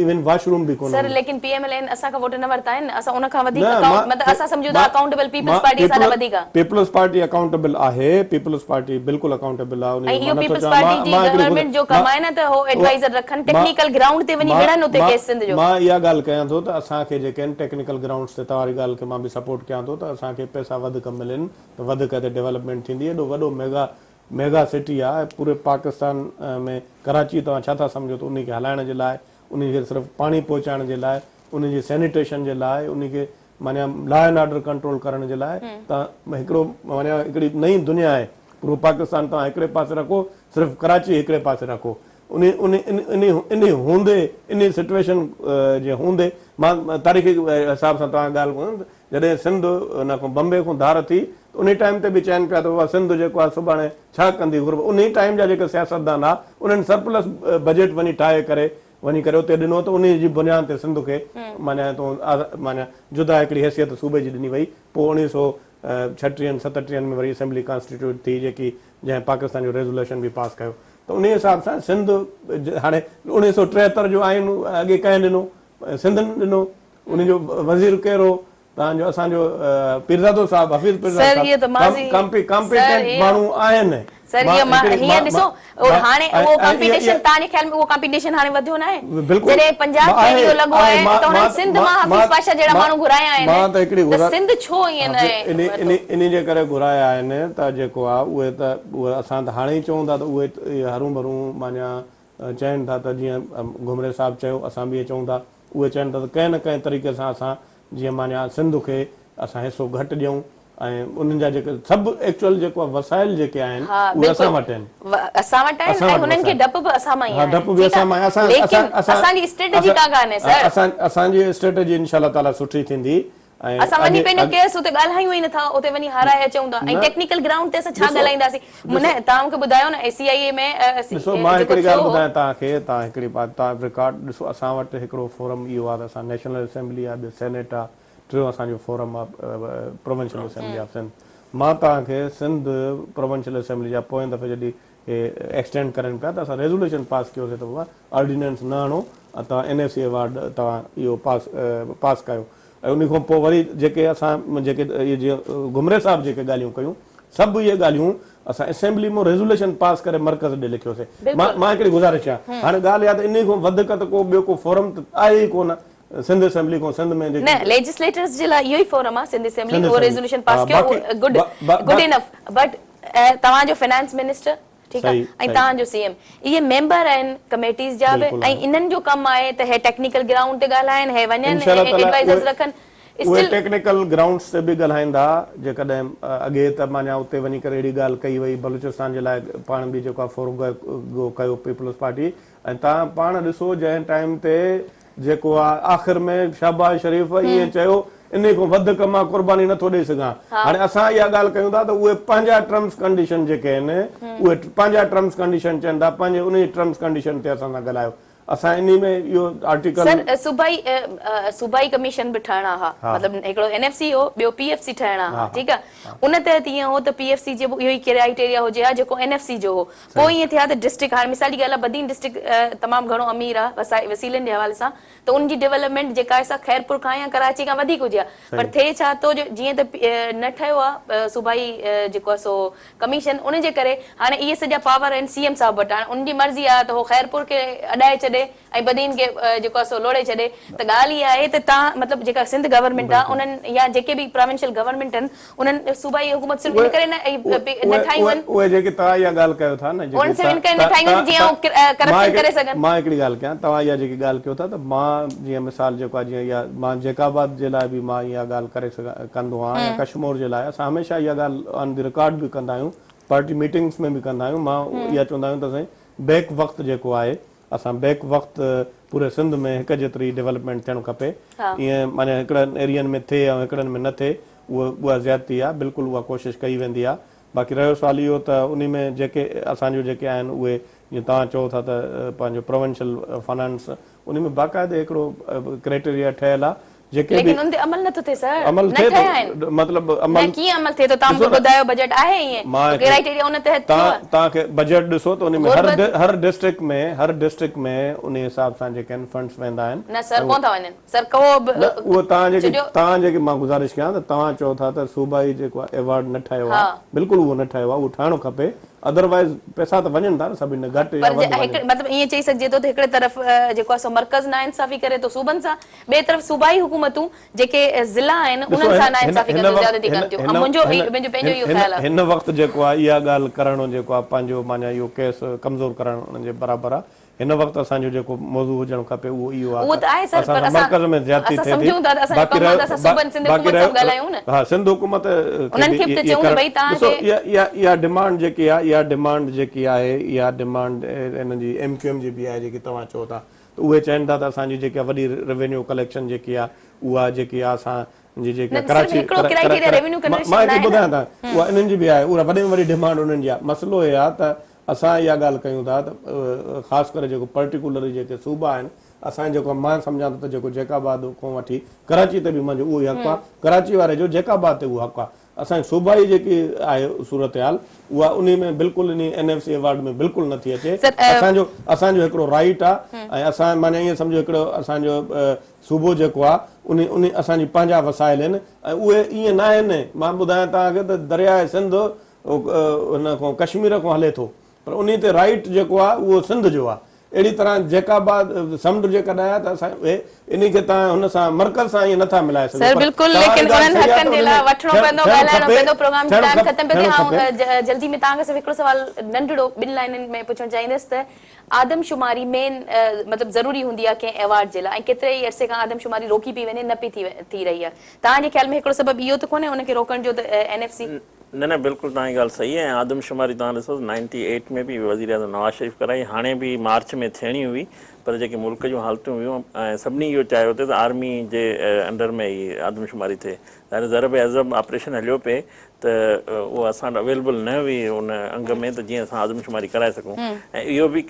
इवन वॉशरूम बि कोन सर लेकिन पीएमएल असां खां वोट न वरता आहिनि असां उन खां वधीक न, मां- मतलब असां सम्झूं था अकाउंटेबल पीपल्स पार्टी असां लाइ वधीक आहे पीपल्स पार्टी अकाउंटेबल आहे पीपल्स पार्टी बिल्कुलु अकाउंटेबल आहे ऐं इहो पीपल्स पार्टी जी गवर्नमेंट जो कम आहे न त हो एडवाइजर रखनि टेक्निकल ग्राउंड ते वञी विढ़नि उते केस सिंध जो मां इहा ॻाल्हि कयां थो त असांखे जेके आहिनि टेक्निकल ग्राउंड्स ते तव्हांजी ॻाल्हि खे मां बि सपोर्ट कयां थो त असांखे पैसा वधीक मिलनि त वधीक ते डेवलपमेंट थींदी एॾो वॾो मेगा सिटी आहे पूरे पाकिस्तान में कराची तव्हां छा था सम्झो त उन खे हलाइण जे लाइ उन खे सिर्फ़ु पाणी पहुचाइण जे लाइ उन जी सैनिटेशन जे लाइ उन खे माना लॉ एंड ऑर्डर कंट्रोल करण जे लाइ तव्हां हिकिड़ो माना हिकिड़ी नई दुनिया आहे पूरो पाकिस्तान तव्हां हिकिड़े पासे रखो सिर्फ़ु कराची हिकिड़े पासे रखो इन हूंदे इन सिचुएशन जे हूंदे मां तारीख़ी हिसाब सां तव्हां ॻाल्हि कयो जॾहिं सिंध हुन खां बम्बे खां धार थी उन टाइम ते बि चइनि पिया त उहा सिंध जेको आहे सुभाणे छा कंदी गुरब उन टाइम जा जेके सियासतदान आहे उन्हनि सरप्लस बजट वञी ठाहे करे उते ॾिनो त उन जी बुनियाद ते सिंध खे माना जुदा हिकिड़ी हैसियत सूबे जी ॾिनी वई पोइ 1936-37 में वरी असेंबली कॉन्स्टिट्यूट थी जेकी जंहिं पाकिस्तान जो रेज़ोल्यूशन बि पास कयो त उन हिसाब सां सिंध हाणे 1973 जो आइन अॻे कंहिं ॾिनो सिंधनि ॾिनो उनजो वज़ीर कहिड़ो तव्हांजो असांजो पीरज़ादो साहब हफ़ीज़ कॉम्पिटेंट माण्हू आहिनि सर ये हियर ॾिसो हाणे वो कंपटीशन ताने ख्याल में वो कंपटीशन हाणे वधियो न आहे जॾहिं पंजाब में इहो लॻो आहे त हुननि सिंध मां हफ़ीज़ पाशा जहिड़ा माण्हू घुराया आहिनि मां त हिकिड़ी त सिंध छो ईअं न आहे इन जे करे घुराया आहिनि त जेको आहे उहे असां त हाणे ई चऊं था त उहे हरू भरू माना चवनि था त जीअं घुमरे साहिबु चयो असां बि चऊं था उहे चवनि था त कंहिं न कंहिं तरीक़े सां असां जीअं माना सिंध खे असां हिसो घटि ॾियूं ऐं उन्हनि जा जेके सभु एक्चुअल जेको वसाइल जेके आहिनि उहे असां वटि आहिनि असां वटि आहिनि ऐं हुननि खे डप बि असां मां ई आहे डप बि असां मां असांजी स्ट्रेटजी का कान्हे सर असांजी स्ट्रेटजी इंशाल्लाह ताला सुठी थींदी ऐं असां वञी पंहिंजो केस उते ॻाल्हायूं ई नथा उते वञी हाराए अचूं था ऐं टेक्निकल ग्राउंड ते असां छा ॻाल्हाईंदासीं तव्हां मूंखे ॿुधायो न ACIA में ॾिसो मां हिकिड़ी ॻाल्हि ॿुधायां तव्हांखे तव्हां हिकिड़ी बात तव्हां रिकॉर्ड ॾिसो असां वटि हिकिड़ो फोरम इहो आहे त असां नेशनल असेंबली आहे ॿियो सेनेट आहे टियों असांजो फोरम आहे प्रोविंशियल असेंबली ऑफ सिंध मां तव्हांखे सिंध प्रोविंशियल असेंबली जा पोएं दफ़े जॾहिं एक्सटेंड करनि पिया त असां रेज़ोल्यूशन पास कयोसीं त उहा ऑर्डिनेंस न आणो तव्हां NFC अवार्ड तव्हां इहो पास कयो ऐं उन खां पोइ वरी जेके असां जेके इहे जीअं घुमरे साहिब जेके ॻाल्हियूं कयूं सभु इहे ॻाल्हियूं असां असेंबली में रेज़ोल्यूशन पास करे मर्कज़ ॾे लिखियोसीं मां हिकिड़ी गुज़ारिश आहे हाणे ॻाल्हि आहे त इन खां वधीक त को ॿियो को फोरम त आहे ई कोन सिंध असेंबली को सिंध में न लेजिस्लेटर्स जे लाइ इहो ई फोरम आहे सिंध असेंबली वो रेज़ोल्यूशन पास कयो गुड इनफ बट तव्हांजो फाइनेंस मिनिस्टर ठीकु आहे ऐं तव्हांजो CM इहे मेंबर आहिनि कमेटीज़ जा बि ऐं इन्हनि जो कमु आहे त हे टेक्निकल ग्राउंड ते ॻाल्हाइनि हे वञनि एडवाइज़र्स रखनि उहे टेक्निकल ग्राउंड्स ते बि ॻाल्हाईंदा जेकॾहिं अॻे त माना उते वञी करे अहिड़ी ॻाल्हि कई वई बलूचिस्तान जे लाइ पाण बि जेको आहे फोरम कयो पीपल्स पार्टी ऐं तव्हां पाण ॾिसो जंहिं टाइम ते जेको आहे आख़िर में शहबाज शरीफ़ ईअं चयो इन खां वधीक मां कुर्बानी नथो ॾेई सघां हाणे असां इहा ॻाल्हि कयूं था त उहे पंहिंजा टर्म्स कंडीशन जेके आहिनि उहे पंहिंजा टर्म्स कंडीशन चवनि था पंहिंजे उन टर्म्स कंडीशन ते असां सां ॻाल्हायो असां इन में इहो आर्टिकल सर सूबाई कमीशन बि ठहणा हा मतलब हिकिड़ो NFC हो ॿियो PFC ठहणा हा ठीकु आहे उन तहत ईअं हो त PFC जो इहो ई क्राइटेरिया हुजे हा जेको NFC जो हो पोइ ईअं थिया त डिस्ट्रिक्ट हाणे मिसाल जी ॻाल्हि आहे बदीन डिस्ट्रिक्ट तमामु घणो अमीर आहे वसीलनि जे हवाले सां त उनजी डेवलपमेंट जेका आहे सा खैरपुर खां या कराची खां वधीक हुजे हा पर थिए छा थो जीअं त न ठहियो आहे सूबाई जेको आहे सो कमीशन उन जे करे हाणे इहे सॼा पावर आहिनि CM साहिब वटि हाणे उनजी मर्ज़ी आहे त हो खैरपुर खे अॾाए छॾे ऐं बदीन खे जेको आहे सो लोड़े छॾे त ॻाल्हि इहा आहे त तव्हां मतिलबु जेका सिंध गवर्नमेंट आहे उन्हनि या जेके बि प्रोविंशियल गवर्नमेंट आहिनि उन्हनि सूबाई हुकूमत सिर्फ़ु इन करे न ठाहियूं आहिनि उहे जेके तव्हां इहा ॻाल्हि कयो था न उन सिर्फ़ु इन करे न ठाहियूं आहिनि जीअं करप्शन करे सघनि मां हिकिड़ी ॻाल्हि कयां तव्हां इहा जेकी ॻाल्हि कयो था त मां जीअं मिसाल जेको आहे जीअं इहा मां जेकाबाद जे लाइ बि मां इहा ॻाल्हि करे कंदो आहियां या कश्मीर जे लाइ असां हमेशह इहा ॻाल्हि ऑन द रिकॉर्ड बि कंदा आहियूं पार्टी मीटिंग्स में बि कंदा आहियूं मां इहा चवंदा आहियूं त साईं बैक वक़्तु जेको आहे असां बैक वक़्तु पूरे सिंध में हिकु जेतिरी डेवलपमेंट थियणु खपे ईअं माना हिकिड़नि एरियनि में थिए ऐं हिकिड़नि में न थिए उहा ज़्यादती आहे बिल्कुलु उहा कोशिशि कई वेंदी आहे बाक़ी रहियो सुवाल इहो त उन में जेके असांजो जेके आहिनि उहे जीअं तव्हां चओ था त पंहिंजो प्रोविंशियल फाइनेंस उन में बाक़ाइदे हिकिड़ो क्राइटेरिया ठहियलु आहे जेके बि लेकिन उन ते अमल नथो थिए सर, अमल न थिए ठहिया आहिनि। थो मतिलबु न अमल कीअं अमल थिए थो? तव्हां मूंखे ॿुधायो बजट आहे ईअं क्राइटेरिया उन तहत थियो आहे? तव्हांखे बजट ॾिसो त उन में हर डिस्ट्रिक्ट में उन हिसाब सां जेके आहिनि फंड्स वेंदा आहिनि। न सर कोन था वञनि सर, को उहो तव्हां जेके मां गुज़ारिश कयां त तव्हां चओ था त सूबाई जेको आहे अवॉर्ड न ठाहियो आहे, बिल्कुलु उहो न ठाहियो आहे, उहो ठाहिणो खपे। अदरवाइज़ पैसा त वञनि था न सभिनि घटि या वधि। मतिलबु ईअं चई सघिजे थो त हिकिड़े तरफ़ जेको आहे सो मर्कज़ नाइंसाफ़ी करे थो सूबनि सां, ॿिए तरफ़ सूबाई हुकूमतूं जेके ज़िला आहिनि उन्हनि सां नाइंसाफ़ी कनि थियूं, ज़्यादती कनि थियूं। मुंहिंजो पंहिंजो इहो ख़्यालु आहे। हिन वक़्तु जेको आहे इहा ॻाल्हि करणो जेको आहे पंहिंजो माना इहो केस कमज़ोर करणु उनजे बराबरि आहे। हिन वक़्तु असांजो जेको मौज़ू हुजणु खपे उहो इहो आहे। उहो त आहे सर, पर असां मर्कज़ में ज़्यादती थिए थी। सम्झूं था त असां कम आहे त असां सूबनि सिंध हुकूमत सां ॻाल्हायूं न। हा, सिंध हुकूमत उन्हनि खे बि त चऊं न भई तव्हां इहा डिमांड जेकी आहे, इहा डिमांड जेकी आहे, इहा डिमांड हिन जी MQM जी बि आहे जेकी तव्हां चओ था। त उहे चवनि था त असांजी जेका वॾी रेवेन्यू कलेक्शन जेकी आहे उहा जेकी आहे असांजी जेकी कराची मां हिते ॿुधायां था उहा इन्हनि जी बि आहे। उहा वॾे में वॾी डिमांड उन्हनि जी आहे। मसइलो इहो आहे त असां इहा ॻाल्हि कयूं था त ख़ासि करे जेको पर्टिकुलरली जेके सूबा आहिनि, असांजे जेको मां सम्झां थो त जेको जैकाबाद खां वठी कराची ते बि मुंहिंजो उहो ई हक़ु आहे, कराची वारे जो जैकाबाद ते उहो हक़ु आहे। असांजी सूबाई जेकी आहे सूरत हाल उहा उन में बिल्कुलु इन NFC अवॉर्ड में बिल्कुलु नथी अचे। असांजो हिकिड़ो राइट आहे ऐं असां माना ईअं सम्झो हिकिड़ो असांजो सूबो जेको आहे उन असांजी पंहिंजा वसाइल आहिनि ऐं उहे ईअं न आहिनि। मां ॿुधायां तव्हांखे त दरियाए सिंध हुन खां कश्मीर खां हले थो, पर उन ते राइट जेको आहे उहो सिंध जो आहे। अहिड़ी तरह जैकाबाद समुंड जेकॾहिं आहे त असां इन खे तव्हां हुन सां मर्कज़ सां ईअं नथा मिलाए सघो। सर बिल्कुलु, लेकिन उन्हनि हक़नि जे लाइ वठणो पवंदो, ॻाल्हाइणो पवंदो। प्रोग्राम जो टाइम ख़तम पियो थिए। ऐं जल्दी में तव्हांखे सिर्फ़ु हिकिड़ो सुवाल नंढड़ो 2 लाइननि में पुछणु चाहींदसि त आदमशुमारी मेन मतिलबु ज़रूरी हूंदी आहे कंहिं अवॉर्ड जे लाइ, ऐं केतिरे ई अरसे खां आदमशुमारी रोकी पई वञे, न पई थी रही आहे। तव्हांजे ख़्याल में हिकिड़ो सबबु इहो त कोन्हे उनखे रोकण जो त NFC? न बिल्कुलु तव्हांजी ॻाल्हि सही आहे। आदमशुमारी तव्हां ॾिसो 98 में बि वज़ीर आज़म नवाज़ शरीफ़ कराई, हाणे बि मार्च में थियणी हुई, पर जेके मुल्क जूं हालतूं हुयूं ऐं सभिनी इहो चाहियो त आर्मी जे अंडर में ई आदमशुमारी थिए। ज़रब अज़म ऑपरेशन हलियो पिए त उहो असां वटि अवेलेबल न हुई उन अंग में त जीअं असां आदमशुमारी कराए सघूं। ऐं इहो बि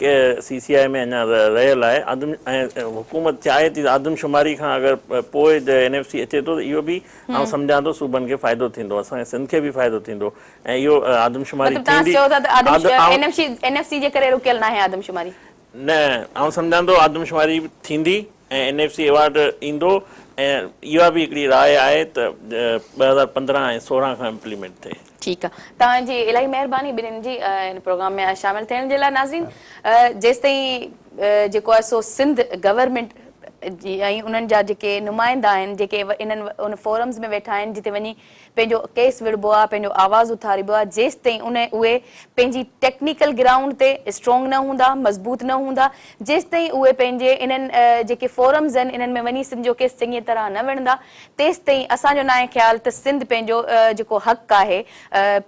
CCI में अञा रहियल आहे। ऐं हुकूमत चाहे थी आदमशुमारी खां अगरि पोइ NFC अचे थो त इहो बि आउं सम्झां थो सूबनि खे फ़ाइदो थींदो, असांजे सिंध खे बि फ़ाइदो थींदो। ऐं इहो आदमशुमारी थींदी। NFC जे करे रुकियल न आहे आदमशुमारी? न, आउं सम्झां थो आदमशुमारी थींदी ऐं NFC अवॉर्ड ईंदो। ऐं इहा बि हिकिड़ी राय आहे त 2015 ऐं 16 खां इम्प्लीमेंट थिए। ठीकु आहे, तव्हांजी इलाही महिरबानी ॿिन्हिनि जी हिन प्रोग्राम में शामिल थियण जे लाइ। नाज़रीन, जेसि ताईं जेको आहे सो सिंध गवर्नमेंट जी ऐं उन्हनि जा जेके नुमाइंदा आहिनि जेके इन्हनि उन फोरम्स में वेठा आहिनि जिते वञी पंहिंजो केस विड़बो आहे, पंहिंजो आवाज़ उथारिबो आहे, जेसि ताईं उहे पंहिंजी टेक्निकल ग्राउंड ते स्ट्रॉन्ग न हूंदा, मज़बूत न हूंदा, जेसि ताईं उहे पंहिंजे इन्हनि जेके फोरम्स आहिनि इन्हनि में वञी सिंध जो केस चङी तरह न विढ़ंदा, तेसि ताईं असांजो न आहे ख़्यालु त सिंध पंहिंजो जेको हक़ु आहे,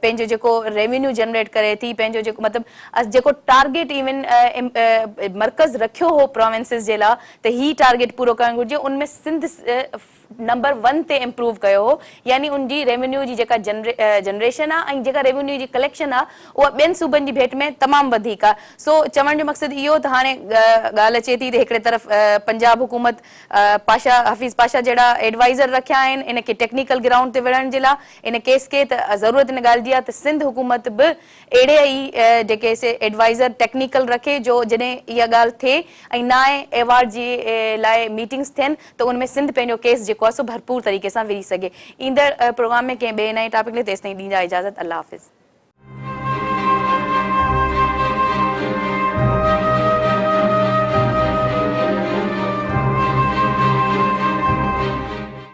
पंहिंजो जेको रेवेन्यू जनरेट करे थी, पंहिंजो जेको मतिलबु जेको टारगेट इवन मर्कज़ रखियो हो प्रोविंसिस जे लाइ त ही टारगेट पूरो करणु घुरिजे, उनमें सिंध नंबर 1 ते इम्प्रूव कयो हो। यानी उनजी रेवेन्यू जी जेका जनरेशन आहे ऐं जेका रेवेन्यू जी कलेक्शन आहे उहा ॿियनि सूबनि जी भेट में तमामु वधीक आहे। सो चवण जो मक़सदु इहो त हाणे ॻाल्हि अचे थी त हिकिड़े तरफ़ पंजाब हुकूमत हफ़ीज़ पाशा जहिड़ा एडवाइज़र रखिया आहिनि इनखे टेक्निकल ग्राउंड ते विढ़ण जे लाइ, इन केस खे त ज़रूरत इन ॻाल्हि जी आहे त सिंध हुकूमत बि अहिड़े ई जेके टेक्निकल रखे जो जॾहिं इहा ॻाल्हि थिए ऐं नाए अवॉर्ड जी लाइ मीटिंग्स थियनि त उनमें सिंध पंहिंजो केस जेको आहे सो भरपूर तरीक़े सां विझी सघे। ईंदड़ प्रोग्राम में कंहिं ॿिए नए टॉपिक ते तेसि ताईं ॾींदा इजाज़त। अल्लाह हाफ़िज़।